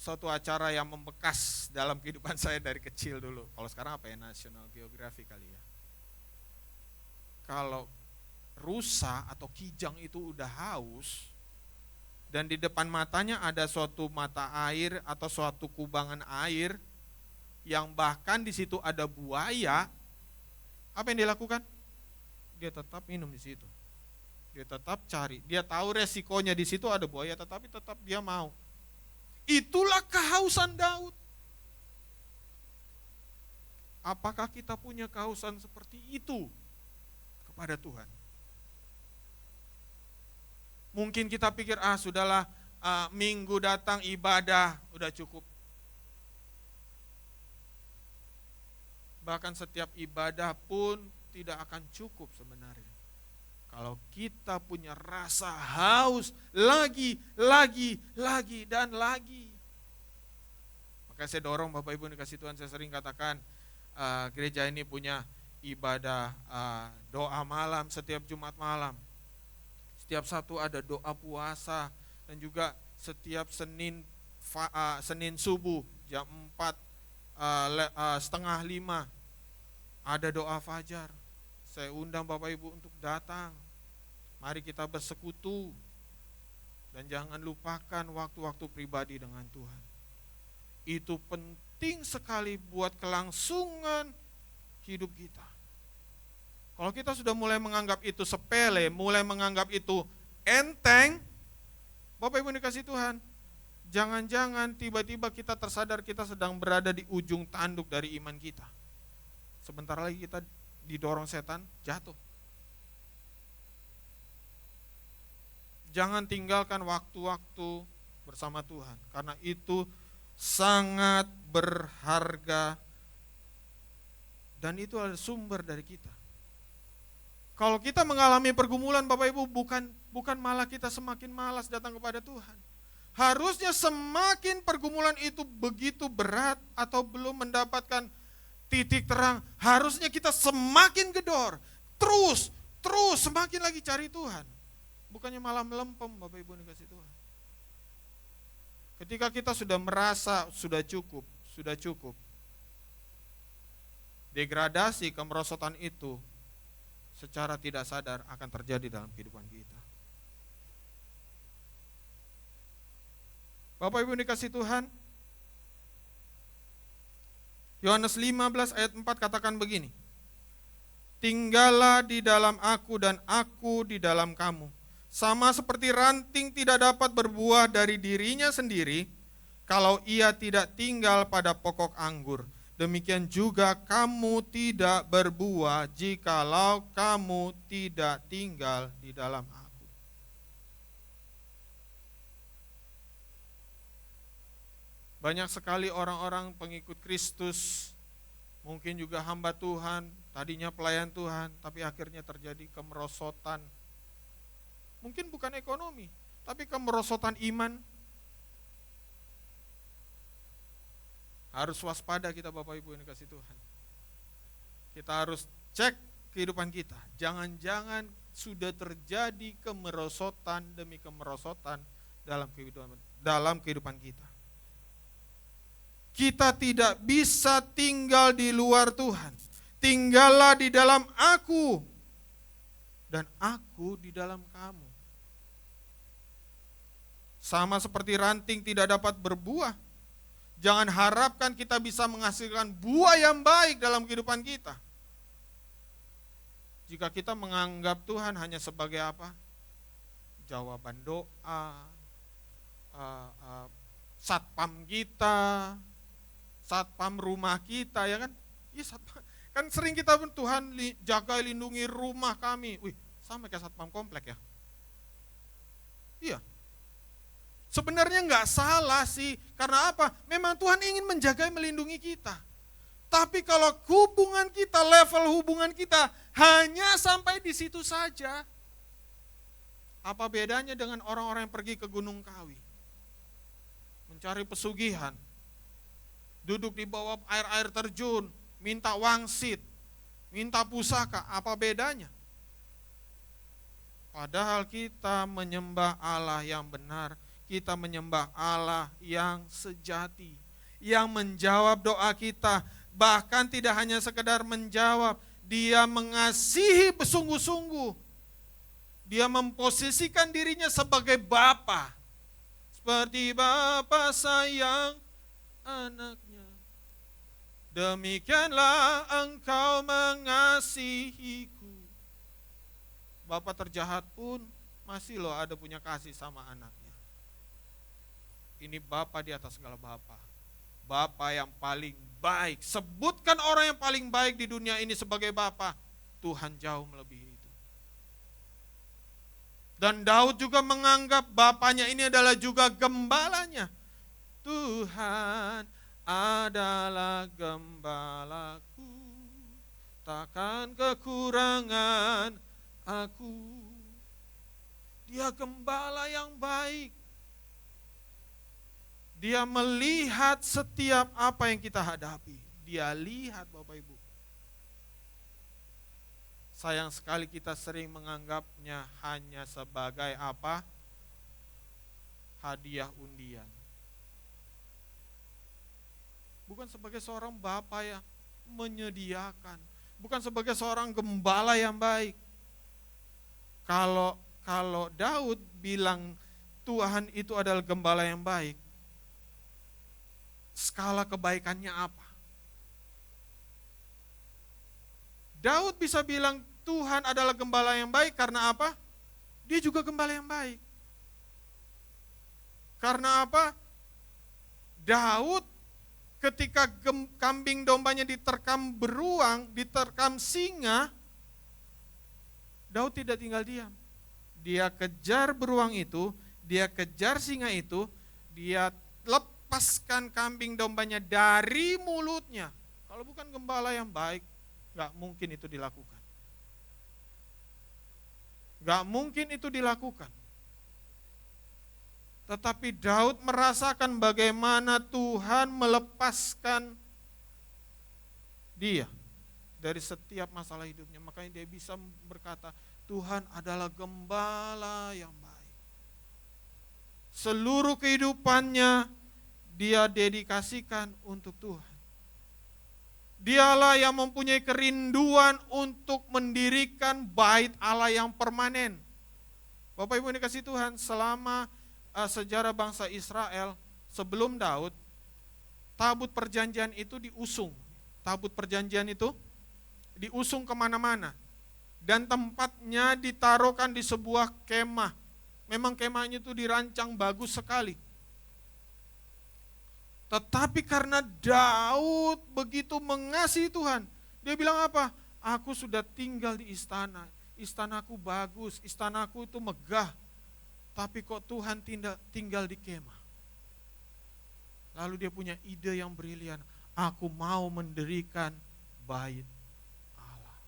Suatu acara yang membekas dalam kehidupan saya dari kecil dulu. Kalau sekarang apa ya, National Geographic kali ya. Kalau rusa atau kijang itu udah haus dan di depan matanya ada suatu mata air atau suatu kubangan air yang bahkan di situ ada buaya, apa yang dia lakukan? Dia tetap minum di situ. Dia tetap cari. Dia tahu resikonya di situ ada buaya, tetapi tetap dia mau. Itulah kehausan Daud. Apakah kita punya kehausan seperti itu kepada Tuhan? Mungkin kita pikir, sudahlah, minggu datang ibadah, udah cukup. Bahkan setiap ibadah pun tidak akan cukup sebenarnya. Kalau kita punya rasa haus lagi, dan lagi. Maka saya dorong Bapak Ibu dikasih Tuhan, saya sering katakan gereja ini punya ibadah doa malam setiap Jumat malam. Setiap Sabtu ada doa puasa dan juga setiap Senin subuh jam 4:30 ada doa fajar. Saya undang Bapak Ibu untuk datang. Mari kita bersekutu dan jangan lupakan waktu-waktu pribadi dengan Tuhan. Itu penting sekali buat kelangsungan hidup kita. Kalau kita sudah mulai menganggap itu sepele, mulai menganggap itu enteng, Bapak Ibu dikasih Tuhan, jangan-jangan tiba-tiba kita tersadar kita sedang berada di ujung tanduk dari iman kita. Sebentar lagi kita didorong setan jatuh. Jangan tinggalkan waktu-waktu bersama Tuhan, karena itu sangat berharga dan itu adalah sumber dari kita. Kalau kita mengalami pergumulan Bapak Ibu, bukan malah kita semakin malas datang kepada Tuhan. Harusnya semakin pergumulan itu begitu berat atau belum mendapatkan titik terang, harusnya kita semakin gedor, terus semakin lagi cari Tuhan. Bukannya malah melempem Bapak Ibu dikasih Tuhan. Ketika kita sudah merasa sudah cukup, degradasi kemerosotan itu secara tidak sadar akan terjadi dalam kehidupan kita. Bapak Ibu dikasih Tuhan, Yohanes 15 ayat 4 katakan begini, tinggallah di dalam aku dan aku di dalam kamu. Sama seperti ranting tidak dapat berbuah dari dirinya sendiri, kalau ia tidak tinggal pada pokok anggur. Demikian juga kamu tidak berbuah jikalau kamu tidak tinggal di dalam aku. Banyak sekali orang-orang pengikut Kristus, mungkin juga hamba Tuhan, tadinya pelayan Tuhan, tapi akhirnya terjadi kemerosotan. Mungkin bukan ekonomi, tapi kemerosotan iman. Harus waspada kita Bapak Ibu yang dikasih Tuhan. Kita harus cek kehidupan kita. Jangan-jangan sudah terjadi kemerosotan demi kemerosotan dalam kehidupan kita. Kita tidak bisa tinggal di luar Tuhan. Tinggallah di dalam aku dan aku di dalam kamu. Sama seperti ranting tidak dapat berbuah. Jangan harapkan kita bisa menghasilkan buah yang baik dalam kehidupan kita. Jika kita menganggap Tuhan hanya sebagai apa? Jawaban doa, satpam kita, satpam rumah kita, ya kan? Iya, satpam. Kan sering kita pun Tuhan jaga lindungi rumah kami. Wih, sama kayak satpam komplek ya. Iya. Sebenarnya nggak salah sih, karena apa? Memang Tuhan ingin menjaga melindungi kita. Tapi kalau hubungan kita, level hubungan kita hanya sampai di situ saja, apa bedanya dengan orang-orang yang pergi ke Gunung Kawi? Mencari pesugihan, duduk di bawah air terjun, minta wangsit, minta pusaka, apa bedanya? Padahal kita menyembah Allah yang benar, kita menyembah Allah yang sejati, yang menjawab doa kita, bahkan tidak hanya sekedar menjawab, Dia mengasihi bersungguh-sungguh, Dia memposisikan dirinya sebagai Bapa, seperti Bapa sayang anaknya, demikianlah engkau mengasihiku. Bapa terjahat pun masih loh ada punya kasih sama anaknya. Ini Bapa di atas segala Bapa. Bapa yang paling baik. Sebutkan orang yang paling baik di dunia ini sebagai Bapa. Tuhan jauh melebihi itu. Dan Daud juga menganggap Bapanya ini adalah juga gembalanya. Tuhan adalah gembalaku, takkan kekurangan aku. Dia gembala yang baik. Dia melihat setiap apa yang kita hadapi. Dia lihat Bapak Ibu. Sayang sekali kita sering menganggapnya hanya sebagai apa? Hadiah undian. Bukan sebagai seorang Bapa yang menyediakan. Bukan sebagai seorang gembala yang baik. Kalau Daud bilang Tuhan itu adalah gembala yang baik, skala kebaikannya apa? Daud bisa bilang Tuhan adalah gembala yang baik karena apa? Dia juga gembala yang baik. Karena apa? Daud ketika kambing dombanya diterkam beruang, diterkam singa, Daud tidak tinggal diam. Dia kejar beruang itu, dia kejar singa itu, dia lepaskan kambing dombanya dari mulutnya. Kalau bukan gembala yang baik, gak mungkin itu dilakukan. Gak mungkin itu dilakukan. Tetapi Daud merasakan bagaimana Tuhan melepaskan dia dari setiap masalah hidupnya. Makanya dia bisa berkata, Tuhan adalah gembala yang baik. Seluruh kehidupannya dia dedikasikan untuk Tuhan. Dialah yang mempunyai kerinduan untuk mendirikan bait Allah yang permanen. Bapak Ibu yang dikasihi Tuhan, selama sejarah bangsa Israel sebelum Daud, tabut perjanjian itu diusung. Tabut perjanjian itu diusung kemana-mana. Dan tempatnya ditaruhkan di sebuah kemah. Memang kemahnya itu dirancang bagus sekali. Tetapi karena Daud begitu mengasihi Tuhan, dia bilang apa? Aku sudah tinggal di istana. Istanaku bagus, istanaku itu megah. Tapi kok Tuhan tinggal di kemah? Lalu dia punya ide yang brilian. Aku mau mendirikan bait Allah.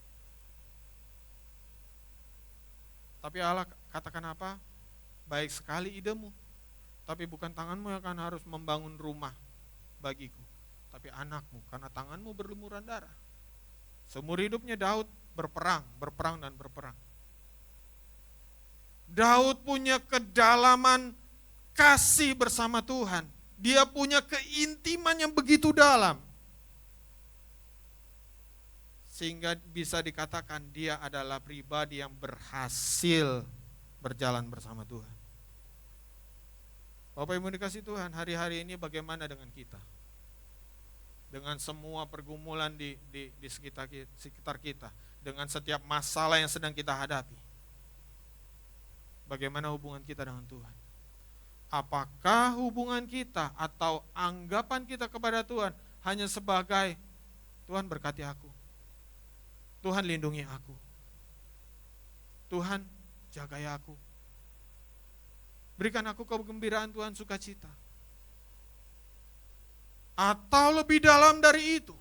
Tapi Allah katakan apa? Baik sekali idemu. Tapi bukan tanganmu yang akan harus membangun rumah bagiku. Tapi anakmu, karena tanganmu berlumuran darah. Seumur hidupnya Daud berperang dan berperang. Daud punya kedalaman kasih bersama Tuhan. Dia punya keintiman yang begitu dalam. Sehingga bisa dikatakan dia adalah pribadi yang berhasil berjalan bersama Tuhan. Bapak Ibu dikasihi Tuhan, hari-hari ini bagaimana dengan kita? Dengan semua pergumulan di sekitar kita. Dengan setiap masalah yang sedang kita hadapi. Bagaimana hubungan kita dengan Tuhan? Apakah hubungan kita atau anggapan kita kepada Tuhan hanya sebagai Tuhan berkati aku, Tuhan lindungi aku, Tuhan jagai aku, berikan aku kegembiraan Tuhan, sukacita. Atau lebih dalam dari itu,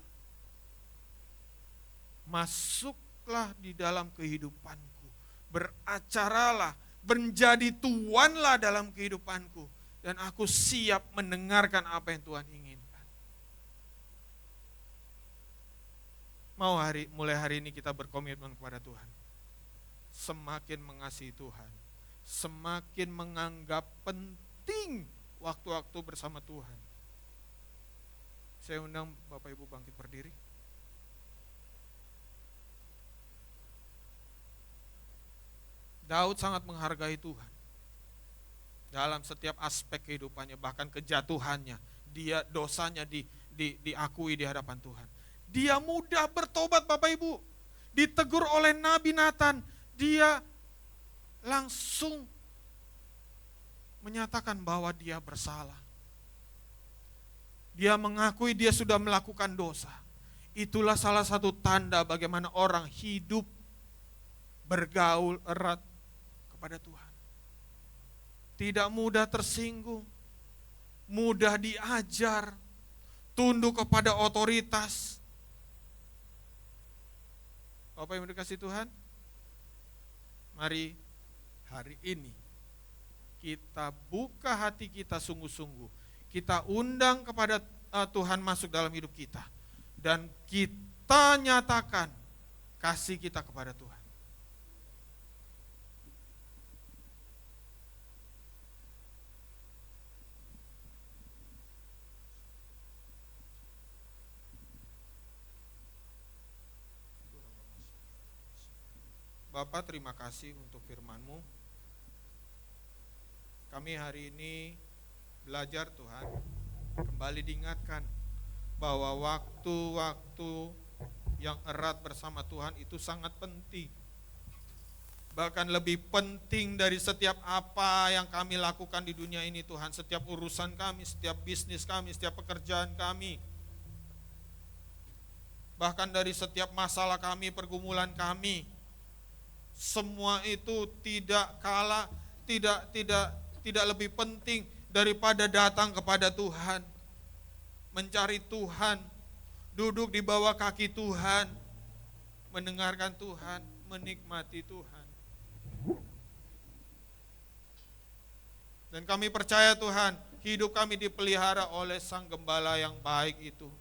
masuklah di dalam kehidupanku, beracaralah, menjadi tuanlah dalam kehidupanku, dan aku siap mendengarkan apa yang Tuhan inginkan. Mau mulai hari ini kita berkomitmen kepada Tuhan. Semakin mengasihi Tuhan, semakin menganggap penting waktu-waktu bersama Tuhan. Saya undang Bapak Ibu bangkit berdiri. Daud sangat menghargai Tuhan. Dalam setiap aspek kehidupannya, bahkan kejatuhannya, dia dosanya diakui di hadapan Tuhan. Dia mudah bertobat Bapak Ibu. Ditegur oleh Nabi Nathan, dia langsung menyatakan bahwa dia bersalah. Dia mengakui dia sudah melakukan dosa. Itulah salah satu tanda bagaimana orang hidup bergaul erat kepada Tuhan. Tidak mudah tersinggung, mudah diajar, tunduk kepada otoritas. Bapak yang dikasihi Tuhan, mari hari ini kita buka hati kita sungguh-sungguh. Kita undang kepada Tuhan masuk dalam hidup kita. Dan kita nyatakan kasih kita kepada Tuhan. Bapak, terima kasih untuk firman-Mu. Kami hari ini belajar Tuhan, kembali diingatkan bahwa waktu-waktu yang erat bersama Tuhan itu sangat penting. Bahkan lebih penting dari setiap apa yang kami lakukan di dunia ini Tuhan. Setiap urusan kami, setiap bisnis kami, setiap pekerjaan kami. Bahkan dari setiap masalah kami, pergumulan kami. semua itu tidak kalah, tidak lebih penting daripada datang kepada Tuhan, mencari Tuhan, duduk di bawah kaki Tuhan, mendengarkan Tuhan, menikmati Tuhan. Dan kami percaya Tuhan, hidup kami dipelihara oleh Sang Gembala yang baik itu.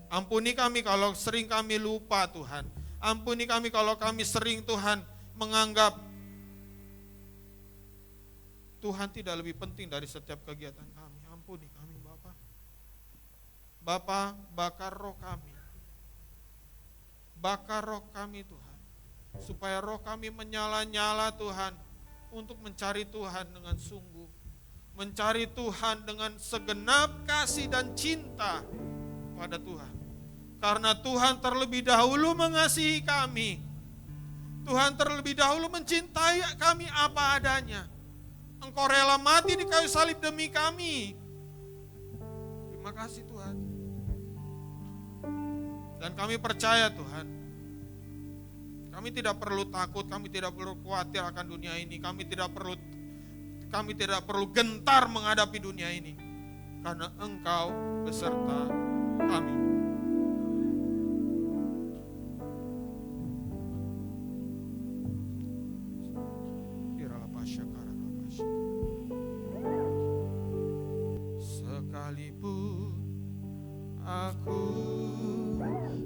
Ampuni kami kalau sering kami lupa Tuhan. Ampuni kami kalau kami sering Tuhan menganggap Tuhan tidak lebih penting dari setiap kegiatan kami. Ampuni kami Bapa. Bapa, bakar roh kami. Bakar roh kami Tuhan. Supaya roh kami menyala-nyala Tuhan untuk mencari Tuhan dengan sungguh. Mencari Tuhan dengan segenap kasih dan cinta pada Tuhan. Karena Tuhan terlebih dahulu mengasihi kami. Tuhan terlebih dahulu mencintai kami apa adanya. Engkau rela mati di kayu salib demi kami. Terima kasih Tuhan. Dan kami percaya Tuhan, kami tidak perlu takut, kami tidak perlu khawatir akan dunia ini. Kami tidak perlu gentar menghadapi dunia ini. Karena Engkau beserta kami. Sekalipun aku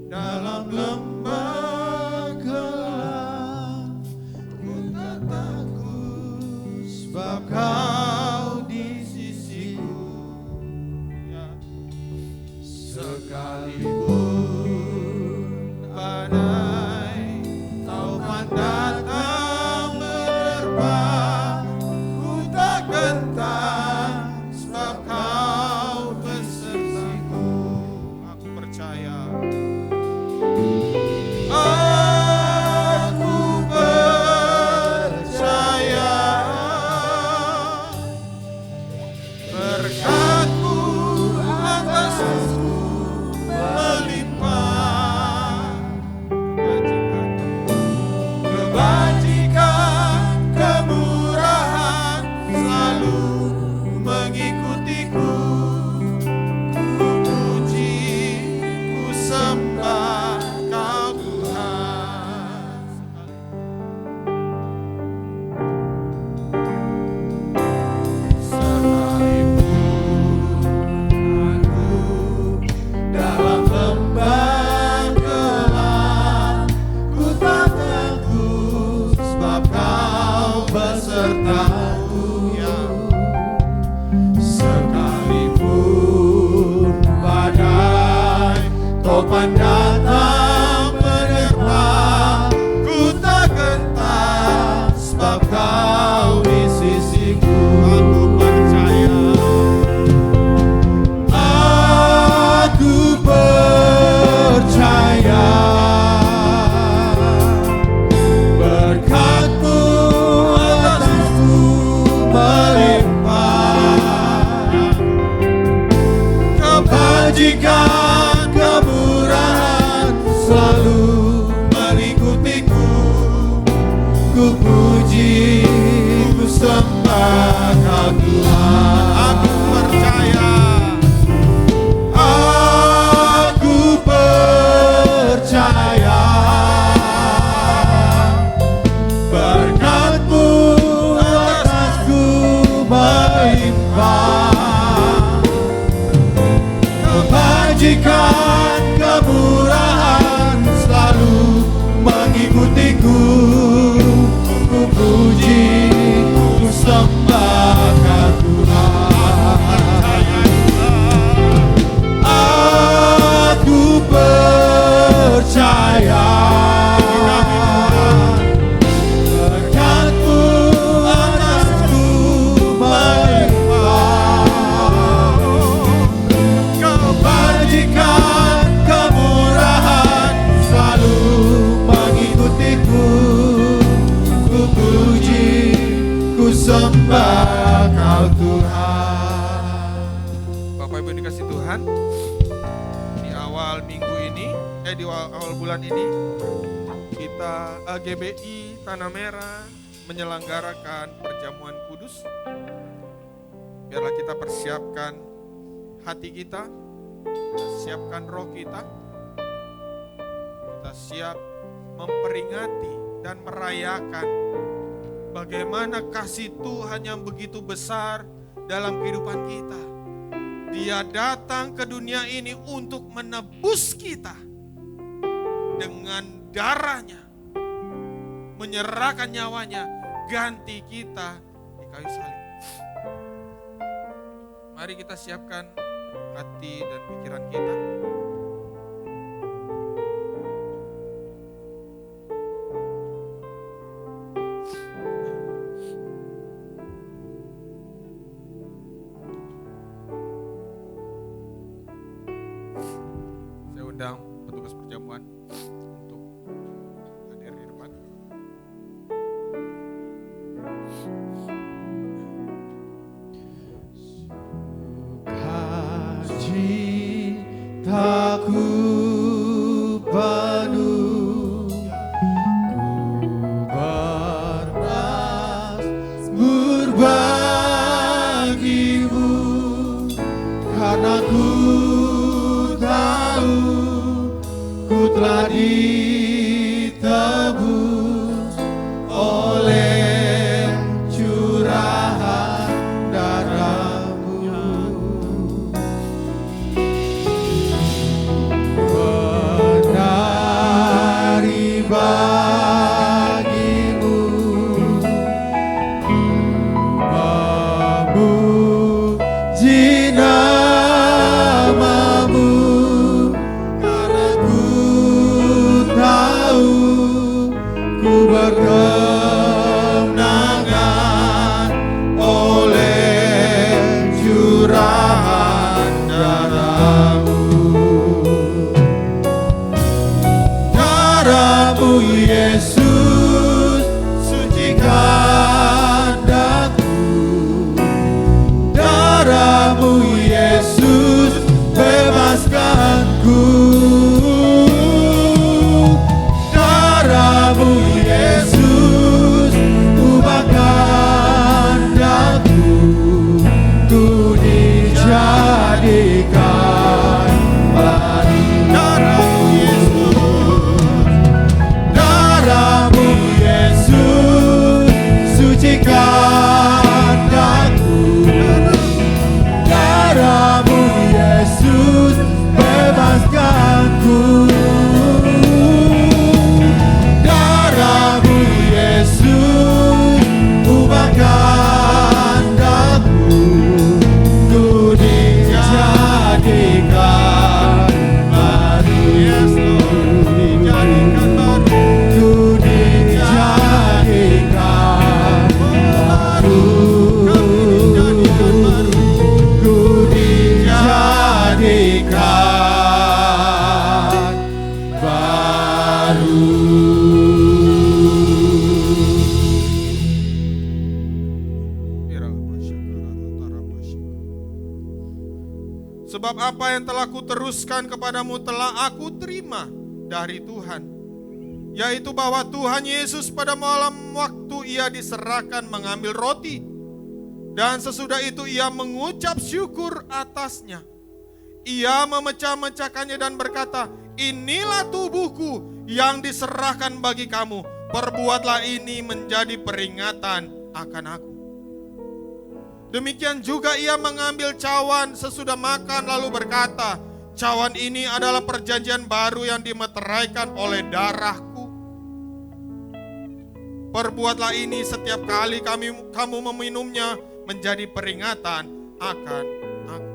dalam lembah gelap, ku tak takut sebab Kau di sisiku. Ya. Sekalipun badai taufan datang menerpa, ku tak gentar sebab Kau besertaku. Aku percaya. Aku percaya berkat-Mu atasku melimpah. Kebajikan, kemurahan selalu mengikutiku. Ku puji, ku sembah Kau Tuhan. Sekalipun aku dalam lembah gelap, ku tak takut sebab Kau besertaku. Ya. Sekalipun badai topan datang menerpa, ku tak gentar sebab Kau di sisiku. Aku percaya. Aku percaya berkat-Mu atasku melimpah. Kebajikan, kemurahan selalu mengikutiku. Ku puji, ku sembah Kau Tuhan. Aku percaya. Aku percaya berkat-Mu atasku melimpah. Kebajikan, kemurahan selalu mengikutiku. Ku puji, ku sembah Kau Tuhan. Aku percaya berkat-Mu atasku melimpah. Kebajikan, kemurahan selalu mengikutiku. Ku puji, ku sembah Kau Tuhan. Bapak Ibu dikasih Tuhan, di awal minggu ini, di awal bulan ini, kita GBI Tanah Merah menyelenggarakan perjamuan kudus, biarlah kita persiapkan hati kita siapkan roh kita siap memperingati dan merayakan bagaimana kasih Tuhan yang begitu besar dalam kehidupan kita. Dia datang ke dunia ini untuk menebus kita dengan darahnya, menyerahkan nyawanya, ganti kita di kayu salib. Mari kita siapkan hati dan pikiran kita. Saya undang petugas perjamuan untuk hadir di depan. Sukacitaku penuh, ku bermazmur bagimu, karena ku tahu ku telah ditebus oleh curahan darahmu. Menari bagimu, memuji namamu, karena ku tahu ku berkemenangan oleh curahan darahmu. Darahmu Yesus sucikan daku, darahmu Yesus bebaskanku, darahmu Yesus ubahkan daku, ku dijadikan baru. Darahmu Yesus, darahmu Yesus sucikan daku, darahmu Yesus bebaskanku, darahmu Yesus ubahkan daku, ku dijadikan baru. Yes, Lord, dijadikan baru, ku dijadikan baru, ku dijadikan baru. Sebab apa yang telah kuteruskan kepadamu telah aku terima dari Tuhan, yaitu bahwa Tuhan Yesus pada malam waktu ia diserahkan mengambil roti, dan sesudah itu ia mengucap syukur atasnya. Ia memecah-mecahkannya dan berkata, inilah tubuhku yang diserahkan bagi kamu, perbuatlah ini menjadi peringatan akan aku. Demikian juga ia mengambil cawan sesudah makan lalu berkata, cawan ini adalah perjanjian baru yang dimeteraikan oleh darahku. Perbuatlah ini setiap kali kamu meminumnya menjadi peringatan akan aku.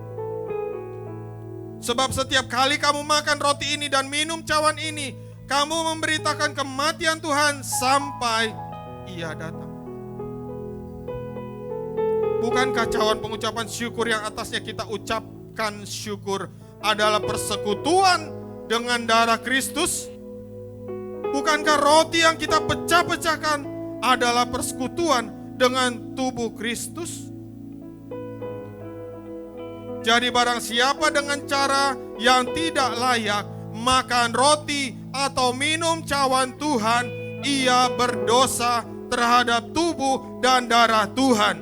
Sebab setiap kali kamu makan roti ini dan minum cawan ini, kamu memberitakan kematian Tuhan sampai ia datang. Bukankah cawan pengucapan syukur yang atasnya kita ucapkan syukur adalah persekutuan dengan darah Kristus? Bukankah roti yang kita pecah-pecahkan adalah persekutuan dengan tubuh Kristus? Jadi barang siapa dengan cara yang tidak layak makan roti atau minum cawan Tuhan, ia berdosa terhadap tubuh dan darah Tuhan.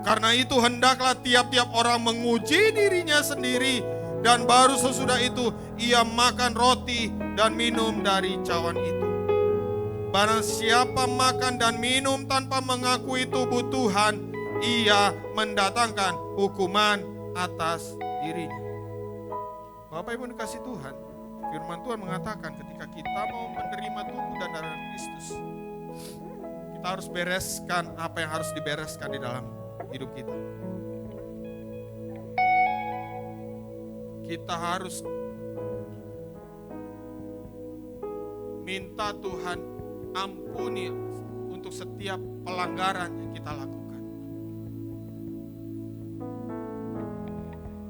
Karena itu hendaklah tiap-tiap orang menguji dirinya sendiri, dan baru sesudah itu ia makan roti dan minum dari cawan itu. Barang siapa makan dan minum tanpa mengakui tubuh Tuhan, ia mendatangkan hukuman atas dirinya. Bapak Ibu dikasih Tuhan, firman Tuhan mengatakan ketika kita mau menerima tubuh dan darah Kristus, kita harus bereskan apa yang harus dibereskan di dalam hidup kita. Kita harus minta Tuhan ampuni untuk setiap pelanggaran yang kita lakukan.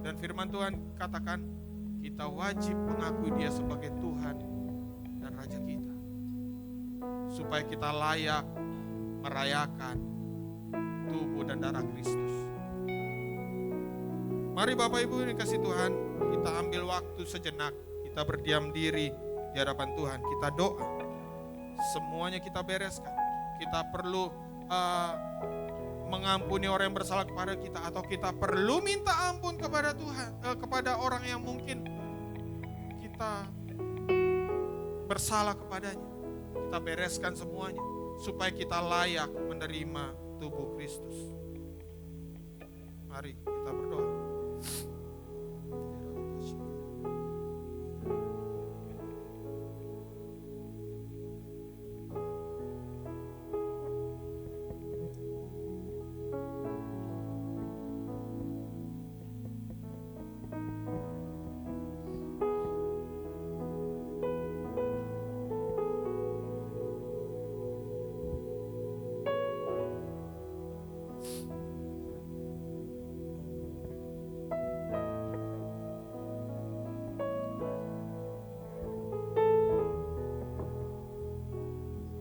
Dan firman Tuhan katakan kita wajib mengakui Dia sebagai Tuhan dan Raja kita, supaya kita layak merayakan tubuh dan darah Kristus. Mari Bapak Ibu yang dikasih Tuhan, kita ambil waktu sejenak, kita berdiam diri di hadapan Tuhan, kita doa. Semuanya kita bereskan. Kita perlu mengampuni orang yang bersalah kepada kita, atau kita perlu minta ampun kepada Tuhan, kepada orang yang mungkin kita bersalah kepadanya. Kita bereskan semuanya supaya kita layak menerima tubuh Kristus. Mari kita berdoa.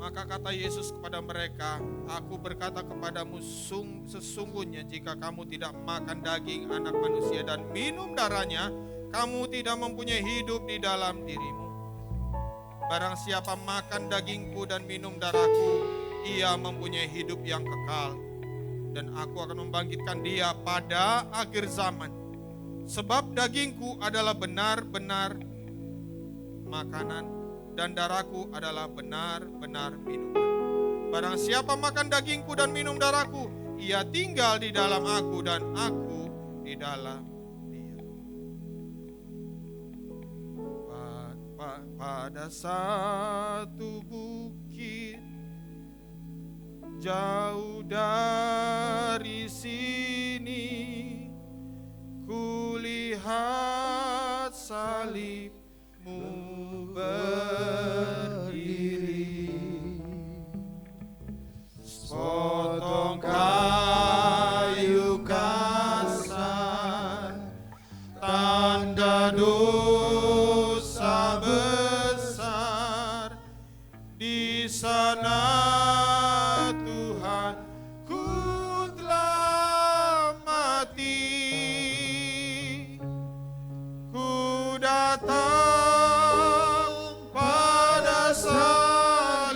Maka kata Yesus kepada mereka, aku berkata kepadamu sesungguhnya jika kamu tidak makan daging anak manusia dan minum darahnya, kamu tidak mempunyai hidup di dalam dirimu. Barang siapa makan dagingku dan minum darahku, ia mempunyai hidup yang kekal, dan aku akan membangkitkan dia pada akhir zaman. Sebab dagingku adalah benar-benar makanan, dan darahku adalah benar-benar minuman. Barang siapa makan dagingku dan minum darahku, ia tinggal di dalam aku dan aku di dalam dia. Pada satu bukit jauh dari sini, kulihat salibmu berdiri, sepotong kayu kasar, tanda dosa besar. Di sana Tuhan ku telah mati, ku datang salibnya.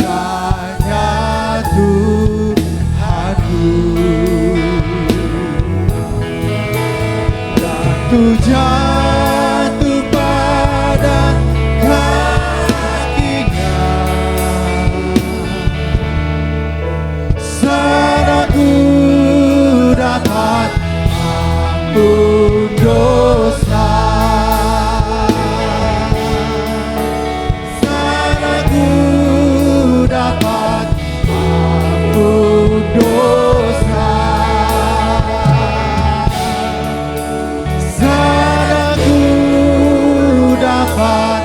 hanya Tuhanku. Dan ku jatuh pada kakinya, sana ku dapat ampun dosa. Sana ku dapat ampun dosa. Sana ku dapat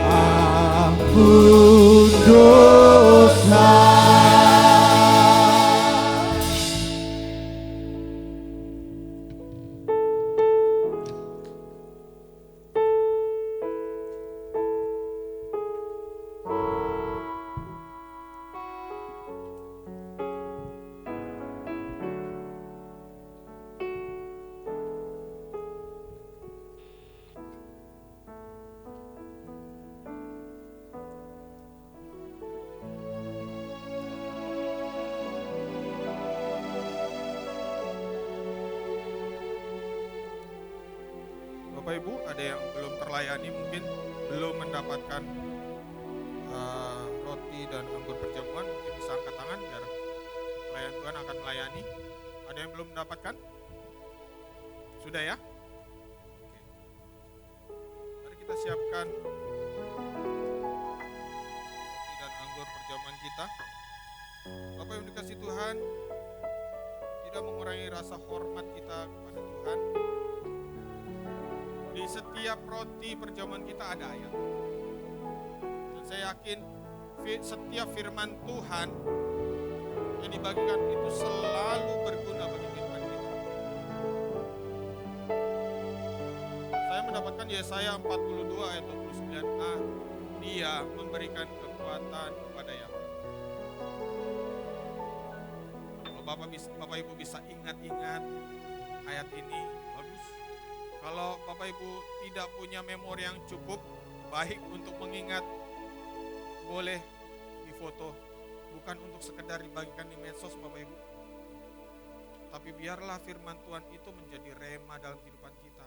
ampun dosa. Bapak Ibu, ada yang belum terlayani, mungkin belum mendapatkan roti dan anggur perjamuan, mungkin bisa angkat tangan biar pelayan Tuhan akan melayani. Ada yang belum mendapatkan? Sudah ya? Oke. Mari kita siapkan roti dan anggur perjamuan kita. Bapak yang dikasihi Tuhan, tidak mengurangi rasa hormat kita kepada Tuhan. Di setiap roti perjamuan kita ada ayat. Dan saya yakin setiap firman Tuhan yang dibagikan itu selalu berguna bagi kehidupan kita. Saya mendapatkan Yesaya 42 ayat 29a. Dia memberikan kekuatan kepada yang lemah. Kalau Bapak Ibu bisa ingat-ingat ayat ini, bagus. Kalau Bapak Ibu tidak punya memori yang cukup baik untuk mengingat, boleh difoto. Bukan untuk sekedar dibagikan di medsos Bapak Ibu. Tapi biarlah firman Tuhan itu menjadi rema dalam kehidupan kita.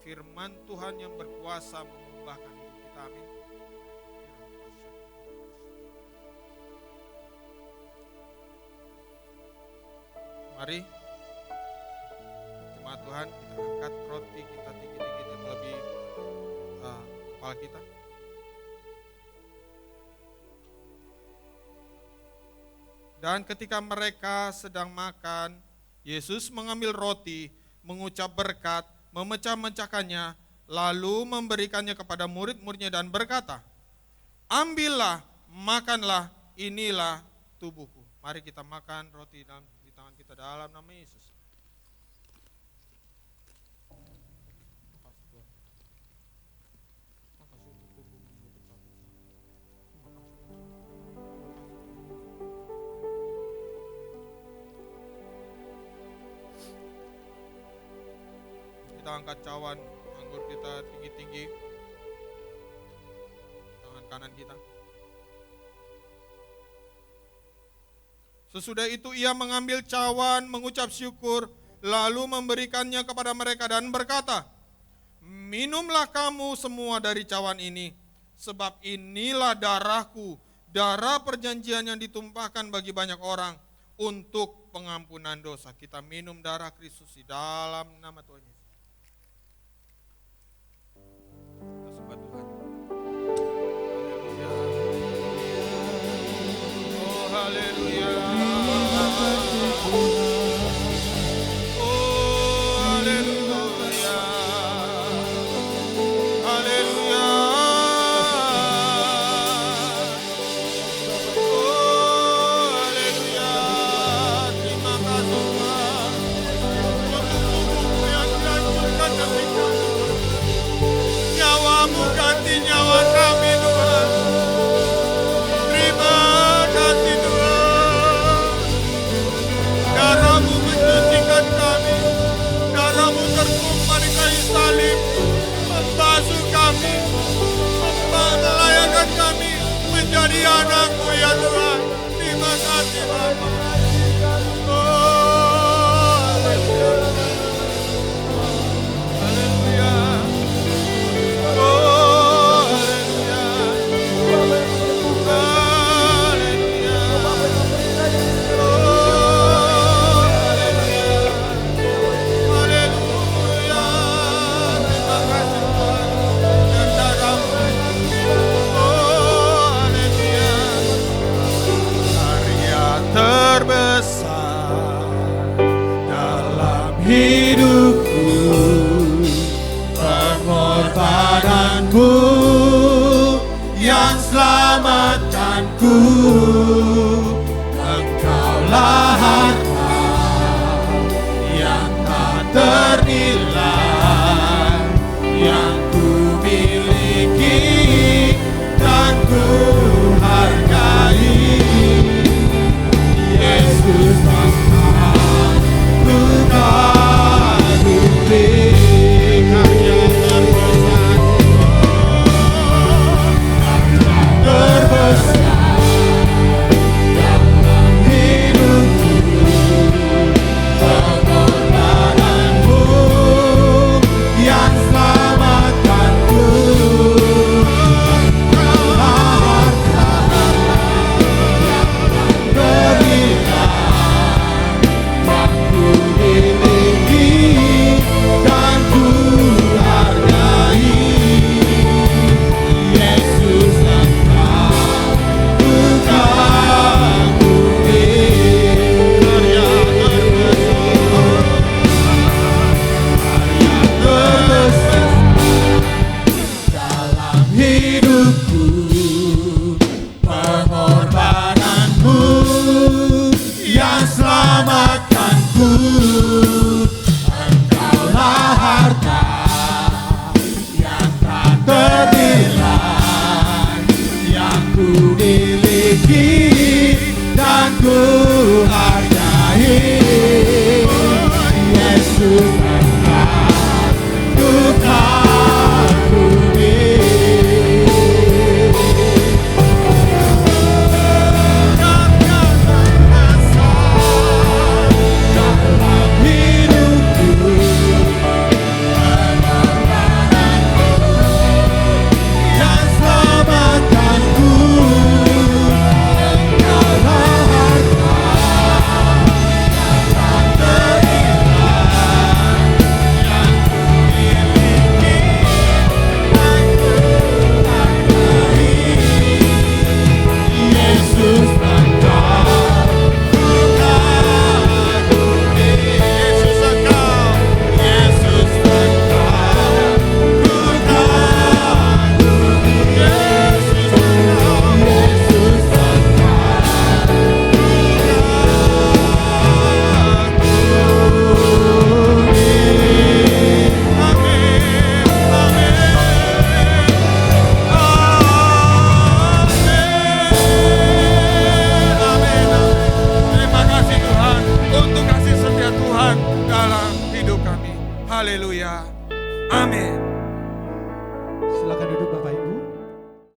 Firman Tuhan yang berkuasa mengubahkan hidup kita. Amin. Mari jemaat Tuhan, kita angkat roti kita tinggi-tinggi melebihi kepala kita. Dan ketika mereka sedang makan, Yesus mengambil roti, mengucap berkat, memecah-mecahkannya, lalu memberikannya kepada murid-muridnya dan berkata, "Ambillah, makanlah, inilah tubuhku." Mari kita makan roti di tangan kita dalam nama Yesus. Kita angkat cawan anggur kita tinggi-tinggi, tangan kanan kita. Sesudah itu ia mengambil cawan, mengucap syukur, lalu memberikannya kepada mereka dan berkata, "Minumlah kamu semua dari cawan ini, sebab inilah darahku, darah perjanjian yang ditumpahkan bagi banyak orang untuk pengampunan dosa." Kita minum darah Kristus di dalam nama Tuhan Yesus. Kita sembah Tuhan. Haleluya. Oh, haleluya. Ganti nyawa kami Tuhan. Terima kasih Tuhan. kasih Bapa. Oh, haleluya. Haleluya. Oh, haleluya. Haleluya. Oh, haleluya. Haleluya. Terima kasih Tuhan. Dan darah-Mu. Oh, haleluya. Karya terbesar dalam hidupku, pengorbananmu yang selama